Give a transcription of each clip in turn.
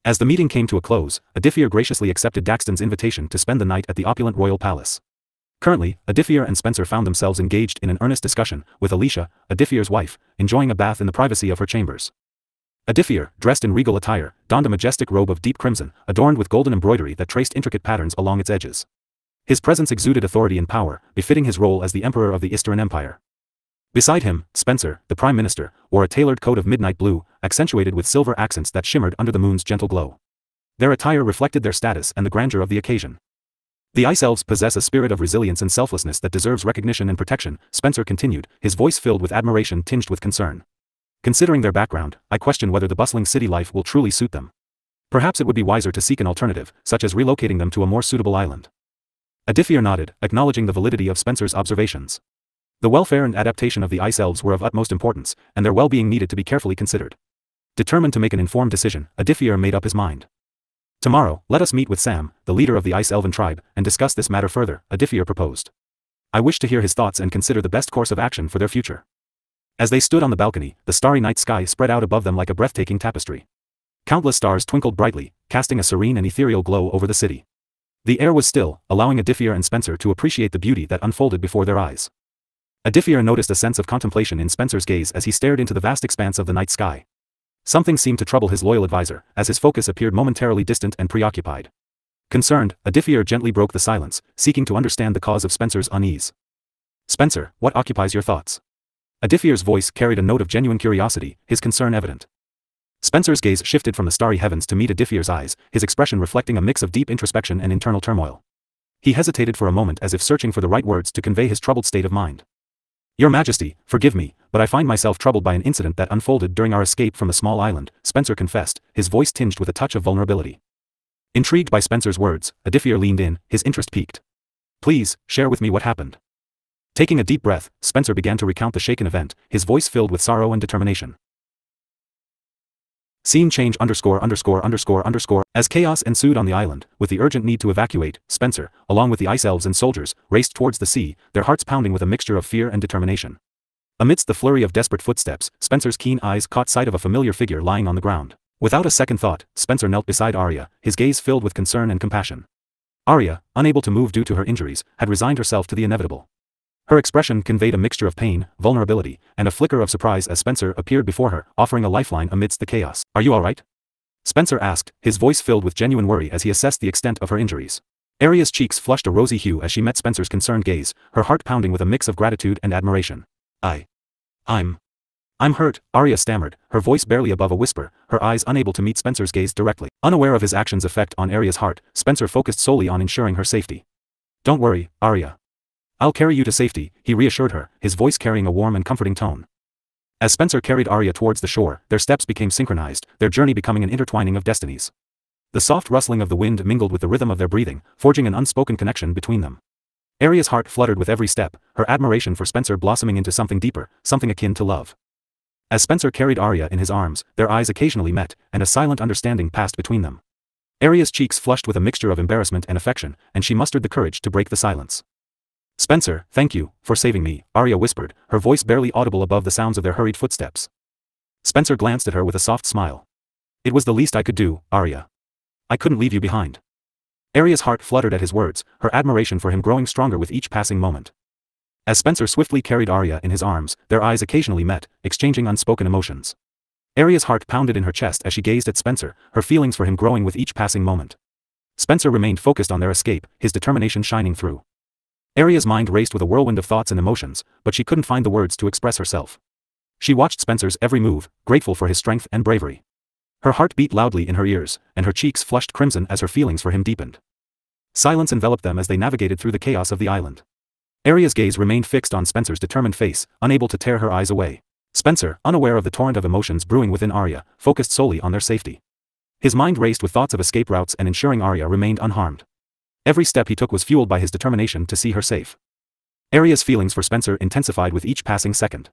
As the meeting came to a close, Aditya graciously accepted Daxton's invitation to spend the night at the opulent royal palace. Currently, Aditya and Spencer found themselves engaged in an earnest discussion, with Alicia, Aditya's wife, enjoying a bath in the privacy of her chambers. Aditya, dressed in regal attire, donned a majestic robe of deep crimson, adorned with golden embroidery that traced intricate patterns along its edges. His presence exuded authority and power, befitting his role as the emperor of the Eastern Empire. Beside him, Spencer, the prime minister, wore a tailored coat of midnight blue, accentuated with silver accents that shimmered under the moon's gentle glow. Their attire reflected their status and the grandeur of the occasion. The Ice Elves possess a spirit of resilience and selflessness that deserves recognition and protection, Spencer continued, his voice filled with admiration tinged with concern. Considering their background, I question whether the bustling city life will truly suit them. Perhaps it would be wiser to seek an alternative, such as relocating them to a more suitable island. Aditya nodded, acknowledging the validity of Spencer's observations. The welfare and adaptation of the Ice Elves were of utmost importance, and their well-being needed to be carefully considered. Determined to make an informed decision, Aditya made up his mind. Tomorrow, let us meet with Sam, the leader of the Ice Elven tribe, and discuss this matter further, Aditya proposed. I wish to hear his thoughts and consider the best course of action for their future. As they stood on the balcony, the starry night sky spread out above them like a breathtaking tapestry. Countless stars twinkled brightly, casting a serene and ethereal glow over the city. The air was still, allowing Aditya and Spencer to appreciate the beauty that unfolded before their eyes. Aditya noticed a sense of contemplation in Spencer's gaze as he stared into the vast expanse of the night sky. Something seemed to trouble his loyal advisor, as his focus appeared momentarily distant and preoccupied. Concerned, Aditya gently broke the silence, seeking to understand the cause of Spencer's unease. Spencer, what occupies your thoughts? Aditya's voice carried a note of genuine curiosity, his concern evident. Spencer's gaze shifted from the starry heavens to meet Aditya's eyes, his expression reflecting a mix of deep introspection and internal turmoil. He hesitated for a moment as if searching for the right words to convey his troubled state of mind. Your Majesty, forgive me, but I find myself troubled by an incident that unfolded during our escape from the small island, Spencer confessed, his voice tinged with a touch of vulnerability. Intrigued by Spencer's words, Aditya leaned in, his interest piqued. Please, share with me what happened. Taking a deep breath, Spencer began to recount the shaken event, his voice filled with sorrow and determination. Scene change _____. As chaos ensued on the island, with the urgent need to evacuate, Spencer, along with the Ice Elves and soldiers, raced towards the sea, their hearts pounding with a mixture of fear and determination. Amidst the flurry of desperate footsteps, Spencer's keen eyes caught sight of a familiar figure lying on the ground. Without a second thought, Spencer knelt beside Arya, his gaze filled with concern and compassion. Arya, unable to move due to her injuries, had resigned herself to the inevitable. Her expression conveyed a mixture of pain, vulnerability, and a flicker of surprise as Spencer appeared before her, offering a lifeline amidst the chaos. Are you all right? Spencer asked, his voice filled with genuine worry as he assessed the extent of her injuries. Arya's cheeks flushed a rosy hue as she met Spencer's concerned gaze, her heart pounding with a mix of gratitude and admiration. I'm hurt, Arya stammered, her voice barely above a whisper, her eyes unable to meet Spencer's gaze directly. Unaware of his actions' effect on Arya's heart, Spencer focused solely on ensuring her safety. Don't worry, Arya. I'll carry you to safety, he reassured her, his voice carrying a warm and comforting tone. As Spencer carried Arya towards the shore, their steps became synchronized, their journey becoming an intertwining of destinies. The soft rustling of the wind mingled with the rhythm of their breathing, forging an unspoken connection between them. Arya's heart fluttered with every step, her admiration for Spencer blossoming into something deeper, something akin to love. As Spencer carried Arya in his arms, their eyes occasionally met, and a silent understanding passed between them. Arya's cheeks flushed with a mixture of embarrassment and affection, and she mustered the courage to break the silence. Spencer, thank you, for saving me, Arya whispered, her voice barely audible above the sounds of their hurried footsteps. Spencer glanced at her with a soft smile. It was the least I could do, Arya. I couldn't leave you behind. Arya's heart fluttered at his words, her admiration for him growing stronger with each passing moment. As Spencer swiftly carried Arya in his arms, their eyes occasionally met, exchanging unspoken emotions. Arya's heart pounded in her chest as she gazed at Spencer, her feelings for him growing with each passing moment. Spencer remained focused on their escape, his determination shining through. Arya's mind raced with a whirlwind of thoughts and emotions, but she couldn't find the words to express herself. She watched Spencer's every move, grateful for his strength and bravery. Her heart beat loudly in her ears, and her cheeks flushed crimson as her feelings for him deepened. Silence enveloped them as they navigated through the chaos of the island. Arya's gaze remained fixed on Spencer's determined face, unable to tear her eyes away. Spencer, unaware of the torrent of emotions brewing within Arya, focused solely on their safety. His mind raced with thoughts of escape routes and ensuring Arya remained unharmed. Every step he took was fueled by his determination to see her safe. Arya's feelings for Spencer intensified with each passing second.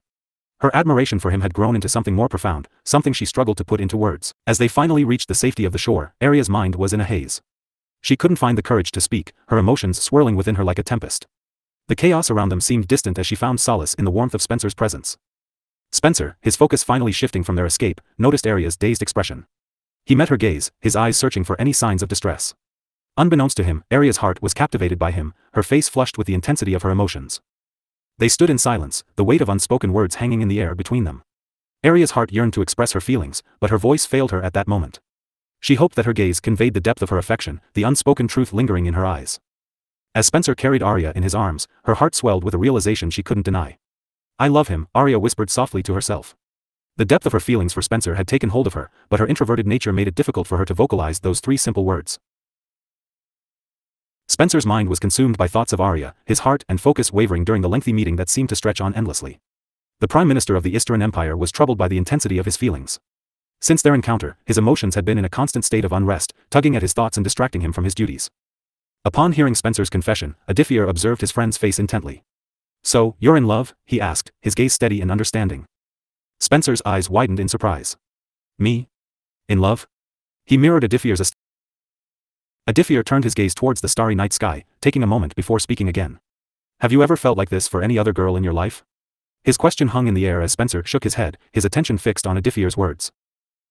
Her admiration for him had grown into something more profound, something she struggled to put into words. As they finally reached the safety of the shore, Arya's mind was in a haze. She couldn't find the courage to speak, her emotions swirling within her like a tempest. The chaos around them seemed distant as she found solace in the warmth of Spencer's presence. Spencer, his focus finally shifting from their escape, noticed Arya's dazed expression. He met her gaze, his eyes searching for any signs of distress. Unbeknownst to him, Arya's heart was captivated by him, her face flushed with the intensity of her emotions. They stood in silence, the weight of unspoken words hanging in the air between them. Arya's heart yearned to express her feelings, but her voice failed her at that moment. She hoped that her gaze conveyed the depth of her affection, the unspoken truth lingering in her eyes. As Spencer carried Arya in his arms, her heart swelled with a realization she couldn't deny. "I love him," Arya whispered softly to herself. The depth of her feelings for Spencer had taken hold of her, but her introverted nature made it difficult for her to vocalize those three simple words. Spencer's mind was consumed by thoughts of Arya, his heart and focus wavering during the lengthy meeting that seemed to stretch on endlessly. The Prime Minister of the Eastern Empire was troubled by the intensity of his feelings. Since their encounter, his emotions had been in a constant state of unrest, tugging at his thoughts and distracting him from his duties. Upon hearing Spencer's confession, Aditya observed his friend's face intently. "So, you're in love?" he asked, his gaze steady and understanding. Spencer's eyes widened in surprise. "Me? In love?" He mirrored Aditya's. Aditya turned his gaze towards the starry night sky, taking a moment before speaking again. "Have you ever felt like this for any other girl in your life?" His question hung in the air as Spencer shook his head, his attention fixed on Aditya's words.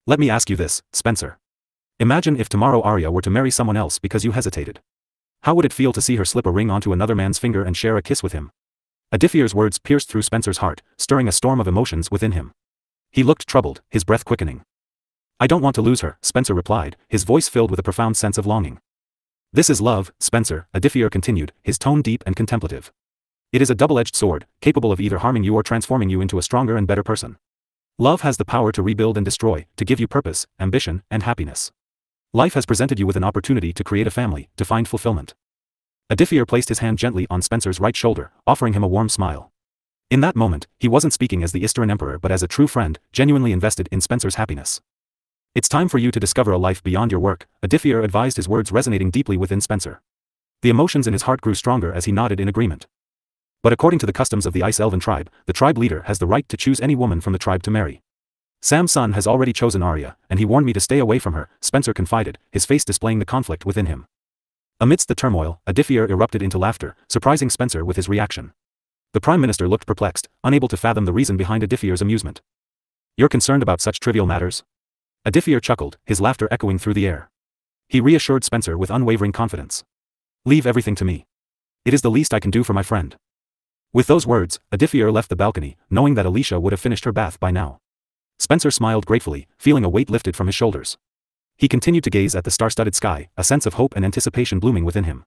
"Let me ask you this, Spencer. Imagine if tomorrow Arya were to marry someone else because you hesitated. How would it feel to see her slip a ring onto another man's finger and share a kiss with him?" Aditya's words pierced through Spencer's heart, stirring a storm of emotions within him. He looked troubled, his breath quickening. "I don't want to lose her," Spencer replied, his voice filled with a profound sense of longing. "This is love, Spencer," Aditya continued, his tone deep and contemplative. "It is a double-edged sword, capable of either harming you or transforming you into a stronger and better person. Love has the power to rebuild and destroy, to give you purpose, ambition, and happiness. Life has presented you with an opportunity to create a family, to find fulfillment." Aditya placed his hand gently on Spencer's right shoulder, offering him a warm smile. In that moment, he wasn't speaking as the Eastern Emperor but as a true friend, genuinely invested in Spencer's happiness. "It's time for you to discover a life beyond your work," Aditya advised, his words resonating deeply within Spencer. The emotions in his heart grew stronger as he nodded in agreement. "But according to the customs of the Ice Elven tribe, the tribe leader has the right to choose any woman from the tribe to marry. Sam's son has already chosen Arya, and he warned me to stay away from her," Spencer confided, his face displaying the conflict within him. Amidst the turmoil, Aditya erupted into laughter, surprising Spencer with his reaction. The Prime Minister looked perplexed, unable to fathom the reason behind Aditya's amusement. "You're concerned about such trivial matters?" Aditya chuckled, his laughter echoing through the air. He reassured Spencer with unwavering confidence. "Leave everything to me. It is the least I can do for my friend." With those words, Aditya left the balcony, knowing that Alicia would have finished her bath by now. Spencer smiled gratefully, feeling a weight lifted from his shoulders. He continued to gaze at the star-studded sky, a sense of hope and anticipation blooming within him.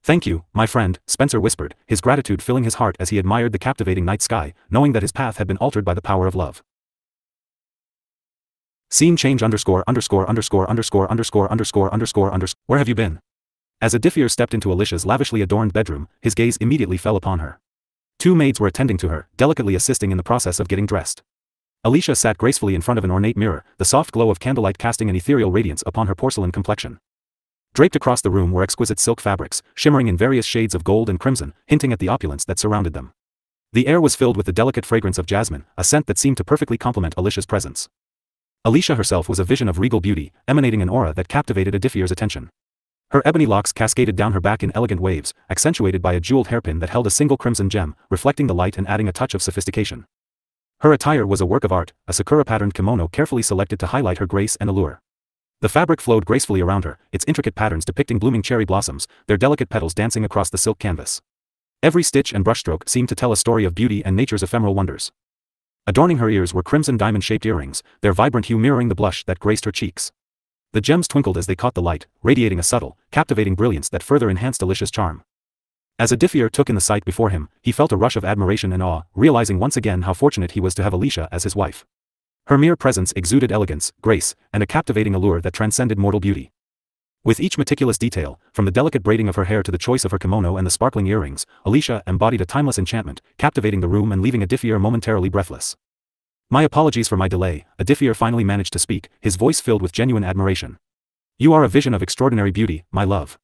"Thank you, my friend," Spencer whispered, his gratitude filling his heart as he admired the captivating night sky, knowing that his path had been altered by the power of love. Scene change _________________. Where have you been? As Aditya stepped into Alicia's lavishly adorned bedroom, his gaze immediately fell upon her. Two maids were attending to her, delicately assisting in the process of getting dressed. Alicia sat gracefully in front of an ornate mirror, the soft glow of candlelight casting an ethereal radiance upon her porcelain complexion. Draped across the room were exquisite silk fabrics, shimmering in various shades of gold and crimson, hinting at the opulence that surrounded them. The air was filled with the delicate fragrance of jasmine, a scent that seemed to perfectly complement Alicia's presence. Alicia herself was a vision of regal beauty, emanating an aura that captivated Aditya's attention. Her ebony locks cascaded down her back in elegant waves, accentuated by a jeweled hairpin that held a single crimson gem, reflecting the light and adding a touch of sophistication. Her attire was a work of art, a sakura-patterned kimono carefully selected to highlight her grace and allure. The fabric flowed gracefully around her, its intricate patterns depicting blooming cherry blossoms, their delicate petals dancing across the silk canvas. Every stitch and brushstroke seemed to tell a story of beauty and nature's ephemeral wonders. Adorning her ears were crimson diamond-shaped earrings, their vibrant hue mirroring the blush that graced her cheeks. The gems twinkled as they caught the light, radiating a subtle, captivating brilliance that further enhanced Alicia's charm. As Aditya took in the sight before him, he felt a rush of admiration and awe, realizing once again how fortunate he was to have Alicia as his wife. Her mere presence exuded elegance, grace, and a captivating allure that transcended mortal beauty. With each meticulous detail, from the delicate braiding of her hair to the choice of her kimono and the sparkling earrings, Alicia embodied a timeless enchantment, captivating the room and leaving Aditya momentarily breathless. "My apologies for my delay," Aditya finally managed to speak, his voice filled with genuine admiration. "You are a vision of extraordinary beauty, my love."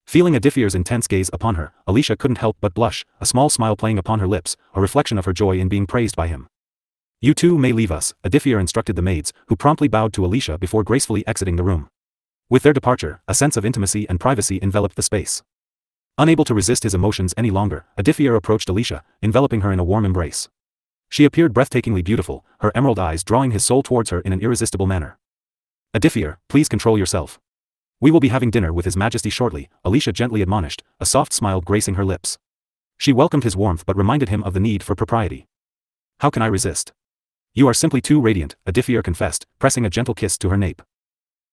Feeling Aditya's intense gaze upon her, Alicia couldn't help but blush, a small smile playing upon her lips, a reflection of her joy in being praised by him. "You two may leave us," Aditya instructed the maids, who promptly bowed to Alicia before gracefully exiting the room. With their departure, a sense of intimacy and privacy enveloped the space. Unable to resist his emotions any longer, Aditya approached Alicia, enveloping her in a warm embrace. She appeared breathtakingly beautiful, her emerald eyes drawing his soul towards her in an irresistible manner. Aditya, please control yourself. We will be having dinner with His Majesty shortly, Alicia gently admonished, a soft smile gracing her lips. She welcomed his warmth but reminded him of the need for propriety. How can I resist? You are simply too radiant, Aditya confessed, pressing a gentle kiss to her nape.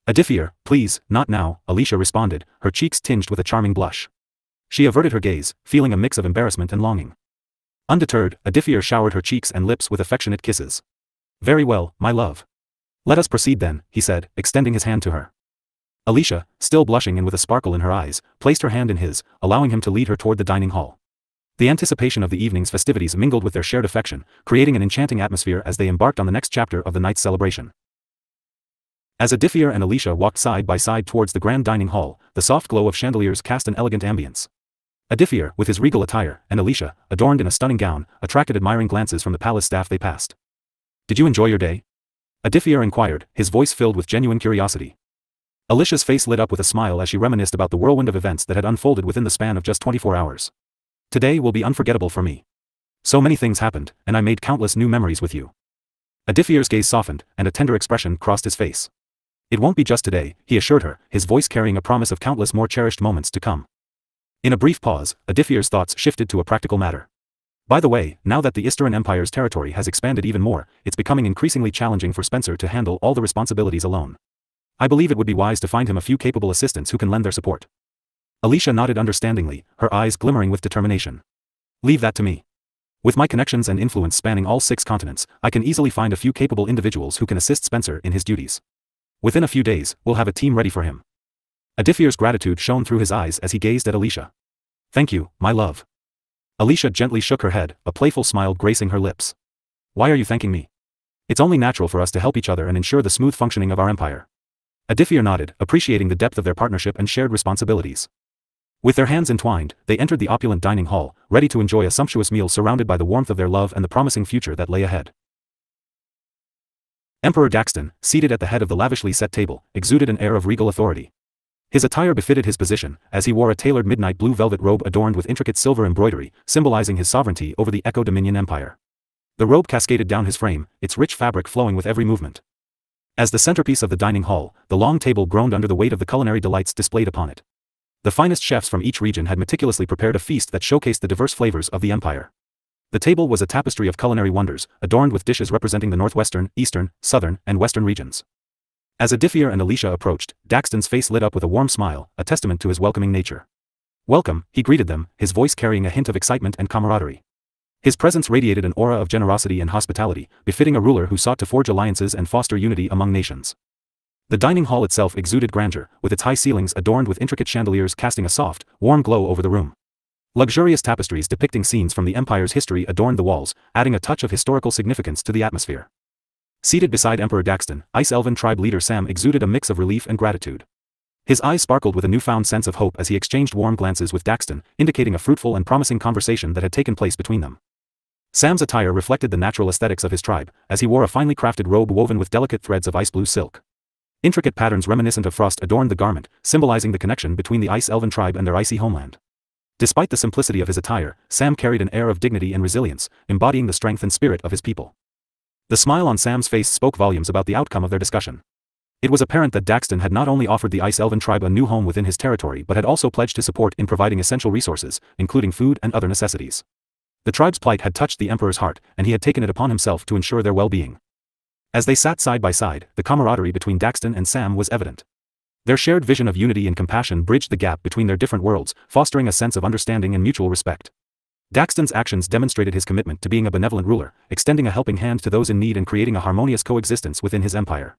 Aditya, please, not now, Alicia responded, her cheeks tinged with a charming blush. She averted her gaze, feeling a mix of embarrassment and longing. Undeterred, Aditya showered her cheeks and lips with affectionate kisses. Very well, my love. Let us proceed then, he said, extending his hand to her. Alicia, still blushing and with a sparkle in her eyes, placed her hand in his, allowing him to lead her toward the dining hall. The anticipation of the evening's festivities mingled with their shared affection, creating an enchanting atmosphere as they embarked on the next chapter of the night's celebration. As Aditya and Alicia walked side by side towards the grand dining hall, the soft glow of chandeliers cast an elegant ambience. Aditya, with his regal attire, and Alicia, adorned in a stunning gown, attracted admiring glances from the palace staff they passed. Did you enjoy your day? Aditya inquired, his voice filled with genuine curiosity. Alicia's face lit up with a smile as she reminisced about the whirlwind of events that had unfolded within the span of just 24 hours. Today will be unforgettable for me. So many things happened, and I made countless new memories with you. Aditya's gaze softened, and a tender expression crossed his face. It won't be just today, he assured her, his voice carrying a promise of countless more cherished moments to come. In a brief pause, Aditya's thoughts shifted to a practical matter. By the way, now that the Eastern Empire's territory has expanded even more, it's becoming increasingly challenging for Spencer to handle all the responsibilities alone. I believe it would be wise to find him a few capable assistants who can lend their support. Alicia nodded understandingly, her eyes glimmering with determination. Leave that to me. With my connections and influence spanning all 6 continents, I can easily find a few capable individuals who can assist Spencer in his duties. Within a few days, we'll have a team ready for him. Aditya's gratitude shone through his eyes as he gazed at Alicia. Thank you, my love. Alicia gently shook her head, a playful smile gracing her lips. Why are you thanking me? It's only natural for us to help each other and ensure the smooth functioning of our empire. Aditya nodded, appreciating the depth of their partnership and shared responsibilities. With their hands entwined, they entered the opulent dining hall, ready to enjoy a sumptuous meal surrounded by the warmth of their love and the promising future that lay ahead. Emperor Daxton, seated at the head of the lavishly set table, exuded an air of regal authority. His attire befitted his position, as he wore a tailored midnight blue velvet robe adorned with intricate silver embroidery, symbolizing his sovereignty over the Echo Dominion Empire. The robe cascaded down his frame, its rich fabric flowing with every movement. As the centerpiece of the dining hall, the long table groaned under the weight of the culinary delights displayed upon it. The finest chefs from each region had meticulously prepared a feast that showcased the diverse flavors of the empire. The table was a tapestry of culinary wonders, adorned with dishes representing the northwestern, eastern, southern, and western regions. As Aditya and Alicia approached, Daxton's face lit up with a warm smile, a testament to his welcoming nature. Welcome, he greeted them, his voice carrying a hint of excitement and camaraderie. His presence radiated an aura of generosity and hospitality, befitting a ruler who sought to forge alliances and foster unity among nations. The dining hall itself exuded grandeur, with its high ceilings adorned with intricate chandeliers casting a soft, warm glow over the room. Luxurious tapestries depicting scenes from the empire's history adorned the walls, adding a touch of historical significance to the atmosphere. Seated beside Emperor Daxton, Ice Elven tribe leader Sam exuded a mix of relief and gratitude. His eyes sparkled with a newfound sense of hope as he exchanged warm glances with Daxton, indicating a fruitful and promising conversation that had taken place between them. Sam's attire reflected the natural aesthetics of his tribe, as he wore a finely crafted robe woven with delicate threads of ice blue silk. Intricate patterns reminiscent of frost adorned the garment, symbolizing the connection between the Ice Elven tribe and their icy homeland. Despite the simplicity of his attire, Sam carried an air of dignity and resilience, embodying the strength and spirit of his people. The smile on Sam's face spoke volumes about the outcome of their discussion. It was apparent that Daxton had not only offered the Ice Elven tribe a new home within his territory but had also pledged his support in providing essential resources, including food and other necessities. The tribe's plight had touched the emperor's heart, and he had taken it upon himself to ensure their well-being. As they sat side by side, the camaraderie between Daxton and Sam was evident. Their shared vision of unity and compassion bridged the gap between their different worlds, fostering a sense of understanding and mutual respect. Daxton's actions demonstrated his commitment to being a benevolent ruler, extending a helping hand to those in need and creating a harmonious coexistence within his empire.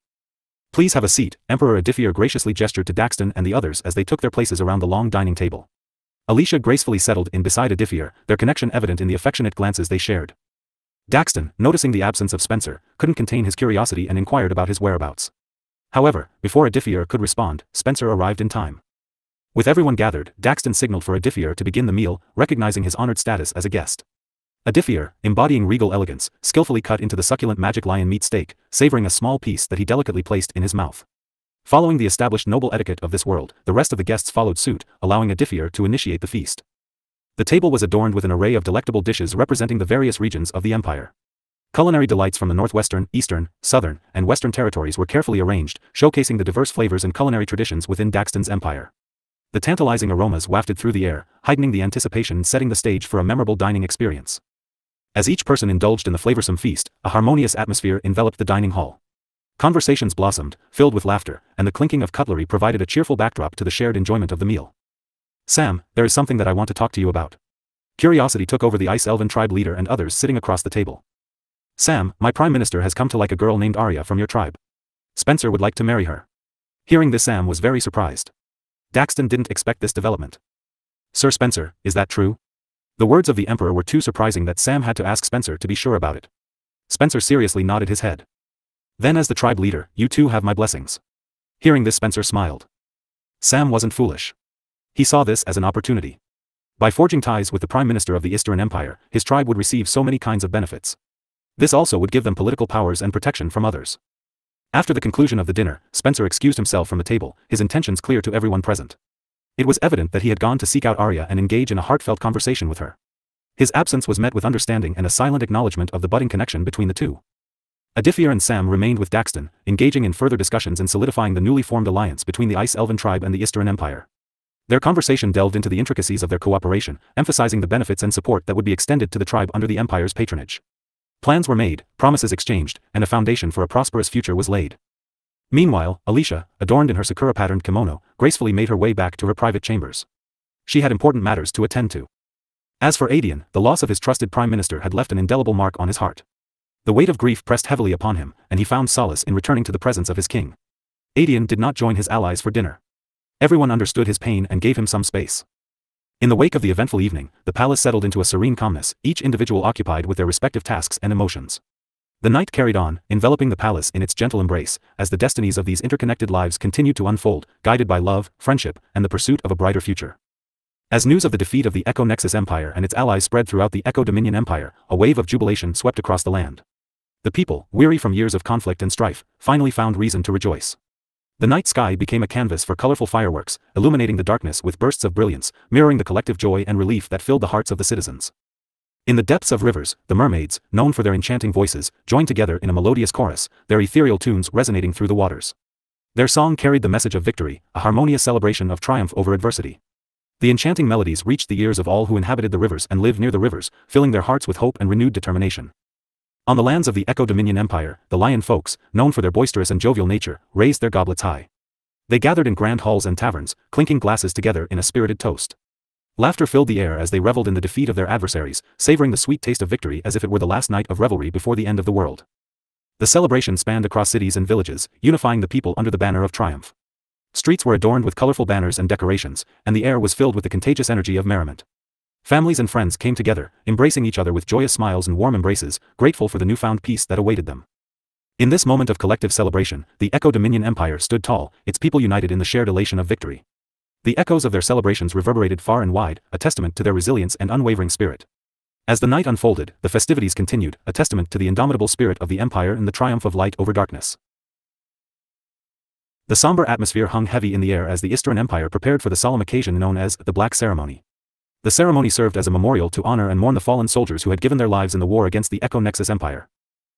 Please have a seat, Emperor Aditya graciously gestured to Daxton and the others as they took their places around the long dining table. Alicia gracefully settled in beside Aditya, their connection evident in the affectionate glances they shared. Daxton, noticing the absence of Spencer, couldn't contain his curiosity and inquired about his whereabouts. However, before Aditya could respond, Spencer arrived in time. With everyone gathered, Daxton signaled for Aditya to begin the meal, recognizing his honored status as a guest. Aditya, embodying regal elegance, skillfully cut into the succulent magic lion meat steak, savoring a small piece that he delicately placed in his mouth. Following the established noble etiquette of this world, the rest of the guests followed suit, allowing Aditya to initiate the feast. The table was adorned with an array of delectable dishes representing the various regions of the empire. Culinary delights from the northwestern, eastern, southern, and western territories were carefully arranged, showcasing the diverse flavors and culinary traditions within Daxton's empire. The tantalizing aromas wafted through the air, heightening the anticipation and setting the stage for a memorable dining experience. As each person indulged in the flavorsome feast, a harmonious atmosphere enveloped the dining hall. Conversations blossomed, filled with laughter, and the clinking of cutlery provided a cheerful backdrop to the shared enjoyment of the meal. Sam, there is something that I want to talk to you about. Curiosity took over the Ice Elven tribe leader and others sitting across the table. Sam, my prime minister has come to like a girl named Arya from your tribe. Spencer would like to marry her. Hearing this, Sam was very surprised. Daxton didn't expect this development. Sir Spencer, is that true? The words of the Emperor were too surprising that Sam had to ask Spencer to be sure about it. Spencer seriously nodded his head. Then as the tribe leader, you too have my blessings. Hearing this, Spencer smiled. Sam wasn't foolish. He saw this as an opportunity. By forging ties with the Prime Minister of the Eastern Empire, his tribe would receive so many kinds of benefits. This also would give them political powers and protection from others. After the conclusion of the dinner, Spencer excused himself from the table, his intentions clear to everyone present. It was evident that he had gone to seek out Arya and engage in a heartfelt conversation with her. His absence was met with understanding and a silent acknowledgement of the budding connection between the two. Aditya and Sam remained with Daxton, engaging in further discussions and solidifying the newly formed alliance between the Ice Elven tribe and the Eastern Empire. Their conversation delved into the intricacies of their cooperation, emphasizing the benefits and support that would be extended to the tribe under the Empire's patronage. Plans were made, promises exchanged, and a foundation for a prosperous future was laid. Meanwhile, Alicia, adorned in her sakura-patterned kimono, gracefully made her way back to her private chambers. She had important matters to attend to. As for Aditya, the loss of his trusted prime minister had left an indelible mark on his heart. The weight of grief pressed heavily upon him, and he found solace in returning to the presence of his king. Aditya did not join his allies for dinner. Everyone understood his pain and gave him some space. In the wake of the eventful evening, the palace settled into a serene calmness, each individual occupied with their respective tasks and emotions. The night carried on, enveloping the palace in its gentle embrace, as the destinies of these interconnected lives continued to unfold, guided by love, friendship, and the pursuit of a brighter future. As news of the defeat of the Echo Nexus Empire and its allies spread throughout the Echo Dominion Empire, a wave of jubilation swept across the land. The people, weary from years of conflict and strife, finally found reason to rejoice. The night sky became a canvas for colorful fireworks, illuminating the darkness with bursts of brilliance, mirroring the collective joy and relief that filled the hearts of the citizens. In the depths of rivers, the mermaids, known for their enchanting voices, joined together in a melodious chorus, their ethereal tunes resonating through the waters. Their song carried the message of victory, a harmonious celebration of triumph over adversity. The enchanting melodies reached the ears of all who inhabited the rivers and lived near the rivers, filling their hearts with hope and renewed determination. On the lands of the Echo Dominion Empire, the lion folks, known for their boisterous and jovial nature, raised their goblets high. They gathered in grand halls and taverns, clinking glasses together in a spirited toast. Laughter filled the air as they reveled in the defeat of their adversaries, savoring the sweet taste of victory as if it were the last night of revelry before the end of the world. The celebration spanned across cities and villages, unifying the people under the banner of triumph. Streets were adorned with colorful banners and decorations, and the air was filled with the contagious energy of merriment. Families and friends came together, embracing each other with joyous smiles and warm embraces, grateful for the newfound peace that awaited them. In this moment of collective celebration, the Echo Dominion Empire stood tall, its people united in the shared elation of victory. The echoes of their celebrations reverberated far and wide, a testament to their resilience and unwavering spirit. As the night unfolded, the festivities continued, a testament to the indomitable spirit of the Empire and the triumph of light over darkness. The somber atmosphere hung heavy in the air as the Eastern Empire prepared for the solemn occasion known as the Black Ceremony. The ceremony served as a memorial to honor and mourn the fallen soldiers who had given their lives in the war against the Echo Nexus Empire.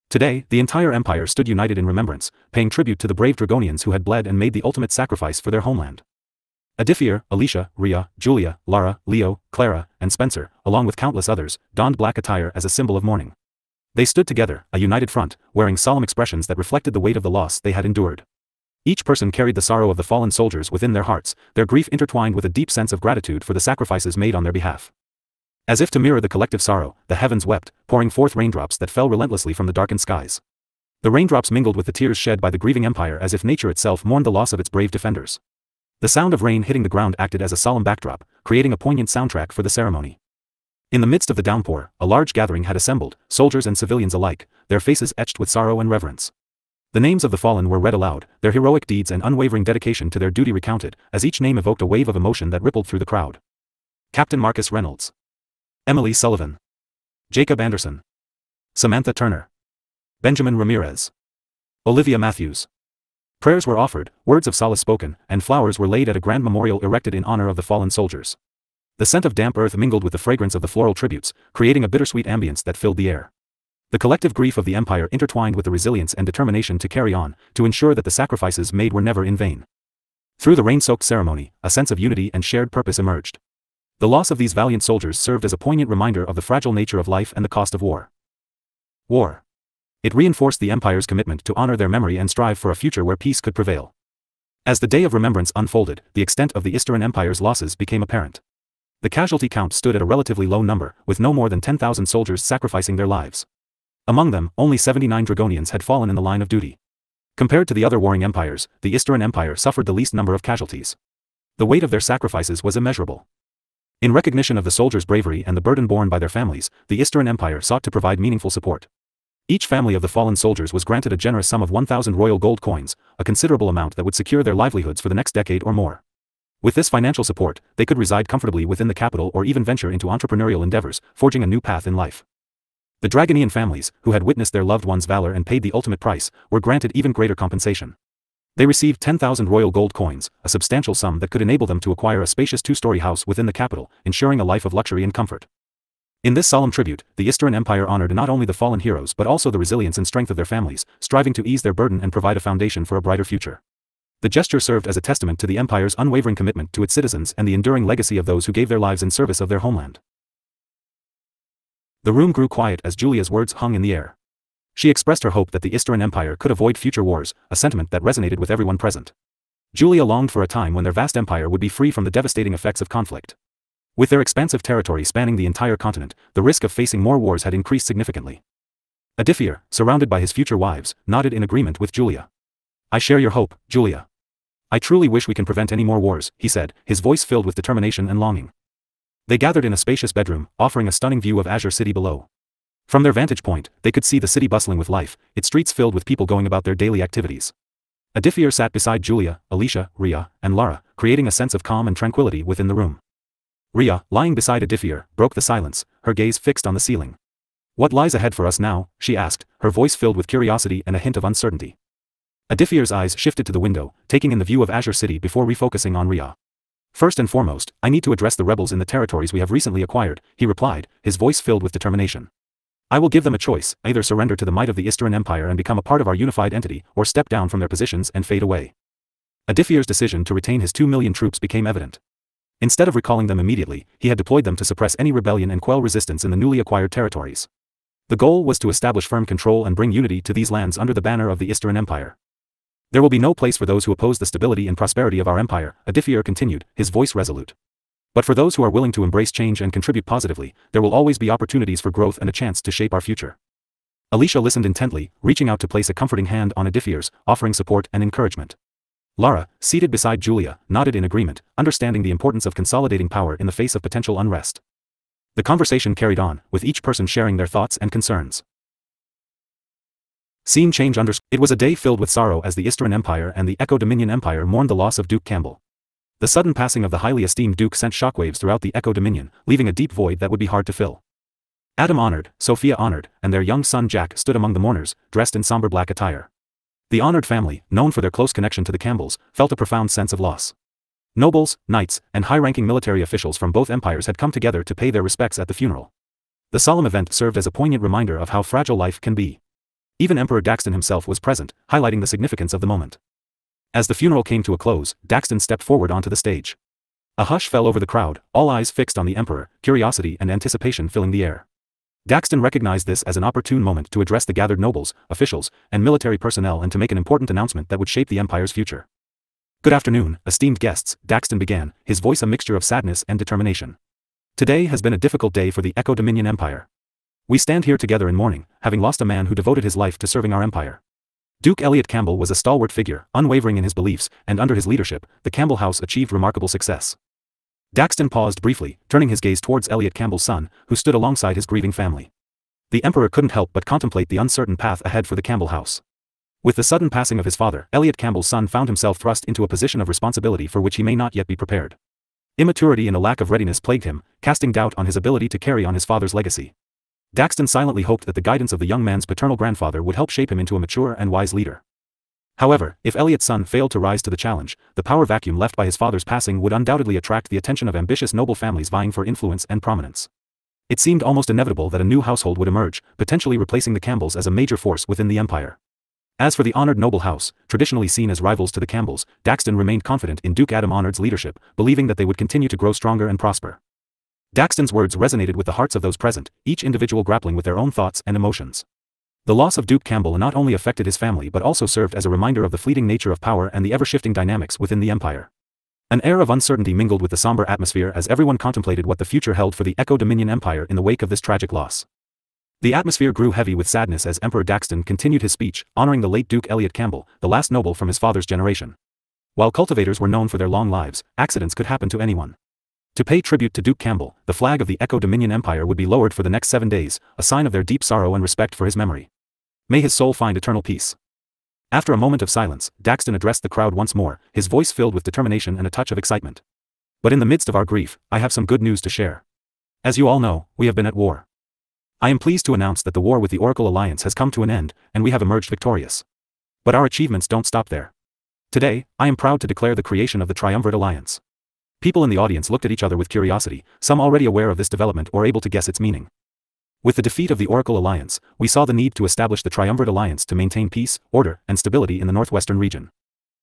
Today, the entire empire stood united in remembrance, paying tribute to the brave Dragonians who had bled and made the ultimate sacrifice for their homeland. Aditya, Alicia, Rhea, Julia, Lara, Leo, Clara, and Spencer, along with countless others, donned black attire as a symbol of mourning. They stood together, a united front, wearing solemn expressions that reflected the weight of the loss they had endured. Each person carried the sorrow of the fallen soldiers within their hearts, their grief intertwined with a deep sense of gratitude for the sacrifices made on their behalf. As if to mirror the collective sorrow, the heavens wept, pouring forth raindrops that fell relentlessly from the darkened skies. The raindrops mingled with the tears shed by the grieving empire as if nature itself mourned the loss of its brave defenders. The sound of rain hitting the ground acted as a solemn backdrop, creating a poignant soundtrack for the ceremony. In the midst of the downpour, a large gathering had assembled, soldiers and civilians alike, their faces etched with sorrow and reverence. The names of the fallen were read aloud, their heroic deeds and unwavering dedication to their duty recounted, as each name evoked a wave of emotion that rippled through the crowd. Captain Marcus Reynolds, Emily Sullivan, Jacob Anderson, Samantha Turner, Benjamin Ramirez, Olivia Matthews. Prayers were offered, words of solace spoken, and flowers were laid at a grand memorial erected in honor of the fallen soldiers. The scent of damp earth mingled with the fragrance of the floral tributes, creating a bittersweet ambience that filled the air. The collective grief of the empire intertwined with the resilience and determination to carry on, to ensure that the sacrifices made were never in vain. Through the rain-soaked ceremony, a sense of unity and shared purpose emerged. The loss of these valiant soldiers served as a poignant reminder of the fragile nature of life and the cost of war. War. It reinforced the empire's commitment to honor their memory and strive for a future where peace could prevail. As the day of remembrance unfolded, the extent of the Eastern Empire's losses became apparent. The casualty count stood at a relatively low number, with no more than 10,000 soldiers sacrificing their lives. Among them, only 79 Dragonians had fallen in the line of duty. Compared to the other warring empires, the Eastern Empire suffered the least number of casualties. The weight of their sacrifices was immeasurable. In recognition of the soldiers' bravery and the burden borne by their families, the Eastern Empire sought to provide meaningful support. Each family of the fallen soldiers was granted a generous sum of 1,000 royal gold coins, a considerable amount that would secure their livelihoods for the next decade or more. With this financial support, they could reside comfortably within the capital or even venture into entrepreneurial endeavors, forging a new path in life. The Dragonian families, who had witnessed their loved ones' valor and paid the ultimate price, were granted even greater compensation. They received 10,000 royal gold coins, a substantial sum that could enable them to acquire a spacious two-story house within the capital, ensuring a life of luxury and comfort. In this solemn tribute, the Eastern Empire honored not only the fallen heroes but also the resilience and strength of their families, striving to ease their burden and provide a foundation for a brighter future. The gesture served as a testament to the empire's unwavering commitment to its citizens and the enduring legacy of those who gave their lives in service of their homeland. The room grew quiet as Julia's words hung in the air. She expressed her hope that the Eastern Empire could avoid future wars, a sentiment that resonated with everyone present. Julia longed for a time when their vast empire would be free from the devastating effects of conflict. With their expansive territory spanning the entire continent, the risk of facing more wars had increased significantly. Aditya, surrounded by his future wives, nodded in agreement with Julia. "I share your hope, Julia. I truly wish we can prevent any more wars," he said, his voice filled with determination and longing. They gathered in a spacious bedroom, offering a stunning view of Azure City below. From their vantage point, they could see the city bustling with life, its streets filled with people going about their daily activities. Aditya sat beside Julia, Alicia, Ria, and Lara, creating a sense of calm and tranquility within the room. Ria, lying beside Aditya, broke the silence, her gaze fixed on the ceiling. "What lies ahead for us now?" she asked, her voice filled with curiosity and a hint of uncertainty. Aditya's eyes shifted to the window, taking in the view of Azure City before refocusing on Ria. "First and foremost, I need to address the rebels in the territories we have recently acquired," he replied, his voice filled with determination. "I will give them a choice, either surrender to the might of the Eastern Empire and become a part of our unified entity, or step down from their positions and fade away." Aditya's decision to retain his 2 million troops became evident. Instead of recalling them immediately, he had deployed them to suppress any rebellion and quell resistance in the newly acquired territories. The goal was to establish firm control and bring unity to these lands under the banner of the Eastern Empire. "There will be no place for those who oppose the stability and prosperity of our empire," Aditya continued, his voice resolute. "But for those who are willing to embrace change and contribute positively, there will always be opportunities for growth and a chance to shape our future." Alicia listened intently, reaching out to place a comforting hand on Aditya's, offering support and encouragement. Lara, seated beside Julia, nodded in agreement, understanding the importance of consolidating power in the face of potential unrest. The conversation carried on, with each person sharing their thoughts and concerns. Scene change. It was a day filled with sorrow as the Eastern Empire and the Echo Dominion Empire mourned the loss of Duke Campbell. The sudden passing of the highly esteemed Duke sent shockwaves throughout the Echo Dominion, leaving a deep void that would be hard to fill. Adam honored, Sophia honored, and their young son Jack stood among the mourners, dressed in somber black attire. The honored family, known for their close connection to the Campbells, felt a profound sense of loss. Nobles, knights, and high-ranking military officials from both empires had come together to pay their respects at the funeral. The solemn event served as a poignant reminder of how fragile life can be. Even Emperor Daxton himself was present, highlighting the significance of the moment. As the funeral came to a close, Daxton stepped forward onto the stage. A hush fell over the crowd, all eyes fixed on the Emperor, curiosity and anticipation filling the air. Daxton recognized this as an opportune moment to address the gathered nobles, officials, and military personnel and to make an important announcement that would shape the Empire's future. "Good afternoon, esteemed guests," Daxton began, his voice a mixture of sadness and determination. "Today has been a difficult day for the Echo Dominion Empire. We stand here together in mourning, having lost a man who devoted his life to serving our empire. Duke Elliot Campbell was a stalwart figure, unwavering in his beliefs, and under his leadership, the Campbell house achieved remarkable success." Daxton paused briefly, turning his gaze towards Elliot Campbell's son, who stood alongside his grieving family. The Emperor couldn't help but contemplate the uncertain path ahead for the Campbell house. With the sudden passing of his father, Elliot Campbell's son found himself thrust into a position of responsibility for which he may not yet be prepared. Immaturity and a lack of readiness plagued him, casting doubt on his ability to carry on his father's legacy. Daxton silently hoped that the guidance of the young man's paternal grandfather would help shape him into a mature and wise leader. However, if Elliot's son failed to rise to the challenge, the power vacuum left by his father's passing would undoubtedly attract the attention of ambitious noble families vying for influence and prominence. It seemed almost inevitable that a new household would emerge, potentially replacing the Campbells as a major force within the empire. As for the honored noble house, traditionally seen as rivals to the Campbells, Daxton remained confident in Duke Adam Honored's leadership, believing that they would continue to grow stronger and prosper. Daxton's words resonated with the hearts of those present, each individual grappling with their own thoughts and emotions. The loss of Duke Campbell not only affected his family but also served as a reminder of the fleeting nature of power and the ever-shifting dynamics within the empire. An air of uncertainty mingled with the somber atmosphere as everyone contemplated what the future held for the Echo Dominion Empire in the wake of this tragic loss. The atmosphere grew heavy with sadness as Emperor Daxton continued his speech, honoring the late Duke Elliot Campbell, the last noble from his father's generation. While cultivators were known for their long lives, accidents could happen to anyone. To pay tribute to Duke Campbell, the flag of the Echo Dominion Empire would be lowered for the next 7 days, a sign of their deep sorrow and respect for his memory. May his soul find eternal peace. After a moment of silence, Daxton addressed the crowd once more, his voice filled with determination and a touch of excitement. But in the midst of our grief, I have some good news to share. As you all know, we have been at war. I am pleased to announce that the war with the Oracle Alliance has come to an end, and we have emerged victorious. But our achievements don't stop there. Today, I am proud to declare the creation of the Triumvirate Alliance. People in the audience looked at each other with curiosity, some already aware of this development or able to guess its meaning. With the defeat of the Oracle Alliance, we saw the need to establish the Triumvirate Alliance to maintain peace, order, and stability in the northwestern region.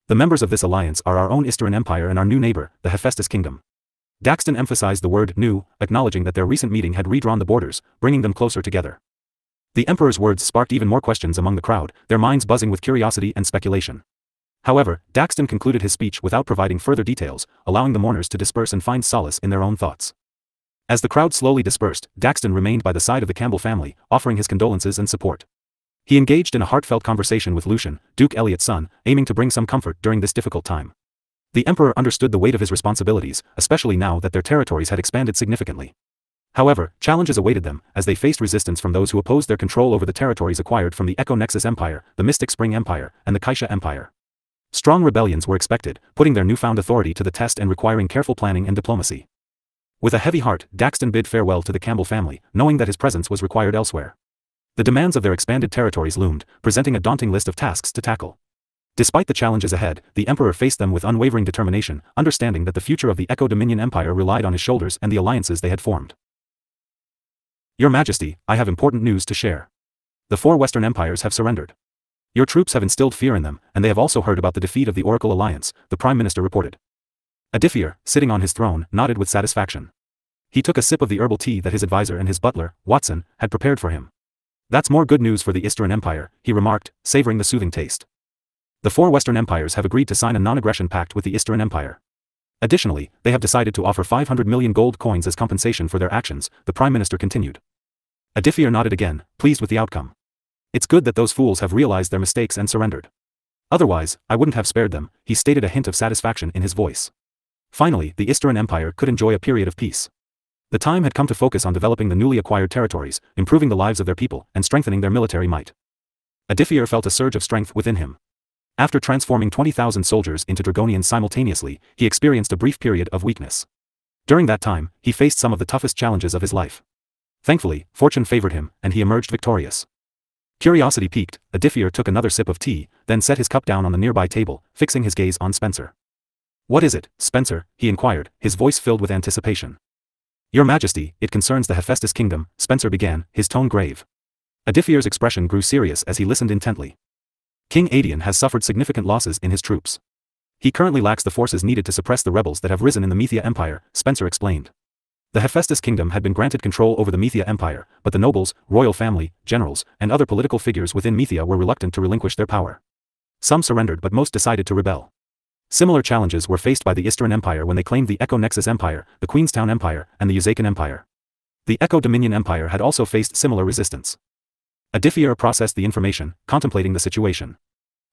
The members of this alliance are our own Isteran Empire and our new neighbor, the Hephaestus Kingdom. Daxton emphasized the word new, acknowledging that their recent meeting had redrawn the borders, bringing them closer together. The Emperor's words sparked even more questions among the crowd, their minds buzzing with curiosity and speculation. However, Daxton concluded his speech without providing further details, allowing the mourners to disperse and find solace in their own thoughts. As the crowd slowly dispersed, Daxton remained by the side of the Campbell family, offering his condolences and support. He engaged in a heartfelt conversation with Lucian, Duke Elliot's son, aiming to bring some comfort during this difficult time. The Emperor understood the weight of his responsibilities, especially now that their territories had expanded significantly. However, challenges awaited them, as they faced resistance from those who opposed their control over the territories acquired from the Echo Nexus Empire, the Mystic Spring Empire, and the Kaisha Empire. Strong rebellions were expected, putting their newfound authority to the test and requiring careful planning and diplomacy. With a heavy heart, Daxton bid farewell to the Campbell family, knowing that his presence was required elsewhere. The demands of their expanded territories loomed, presenting a daunting list of tasks to tackle. Despite the challenges ahead, the Emperor faced them with unwavering determination, understanding that the future of the Echo Dominion Empire relied on his shoulders and the alliances they had formed. Your Majesty, I have important news to share. The 4 Western empires have surrendered. Your troops have instilled fear in them, and they have also heard about the defeat of the Oracle Alliance, the Prime Minister reported. Aditya, sitting on his throne, nodded with satisfaction. He took a sip of the herbal tea that his advisor and his butler, Watson, had prepared for him. That's more good news for the Isteran Empire, he remarked, savoring the soothing taste. The 4 Western empires have agreed to sign a non-aggression pact with the Isteran Empire. Additionally, they have decided to offer 500 million gold coins as compensation for their actions, the Prime Minister continued. Aditya nodded again, pleased with the outcome. It's good that those fools have realized their mistakes and surrendered. Otherwise, I wouldn't have spared them, he stated, a hint of satisfaction in his voice. Finally, the Isteran Empire could enjoy a period of peace. The time had come to focus on developing the newly acquired territories, improving the lives of their people, and strengthening their military might. Aditya felt a surge of strength within him. After transforming 20,000 soldiers into Dragonians simultaneously, he experienced a brief period of weakness. During that time, he faced some of the toughest challenges of his life. Thankfully, fortune favored him, and he emerged victorious. Curiosity piqued, Aditya took another sip of tea, then set his cup down on the nearby table, fixing his gaze on Spencer. What is it, Spencer? He inquired, his voice filled with anticipation. Your Majesty, it concerns the Hephaestus Kingdom, Spencer began, his tone grave. Aditya's expression grew serious as he listened intently. King Aditya has suffered significant losses in his troops. He currently lacks the forces needed to suppress the rebels that have risen in the Mythia Empire, Spencer explained. The Hephaestus Kingdom had been granted control over the Mythia Empire, but the nobles, royal family, generals, and other political figures within Mythia were reluctant to relinquish their power. Some surrendered but most decided to rebel. Similar challenges were faced by the Isteran Empire when they claimed the Echo Nexus Empire, the Queenstown Empire, and the Uzakan Empire. The Echo Dominion Empire had also faced similar resistance. Aditya processed the information, contemplating the situation.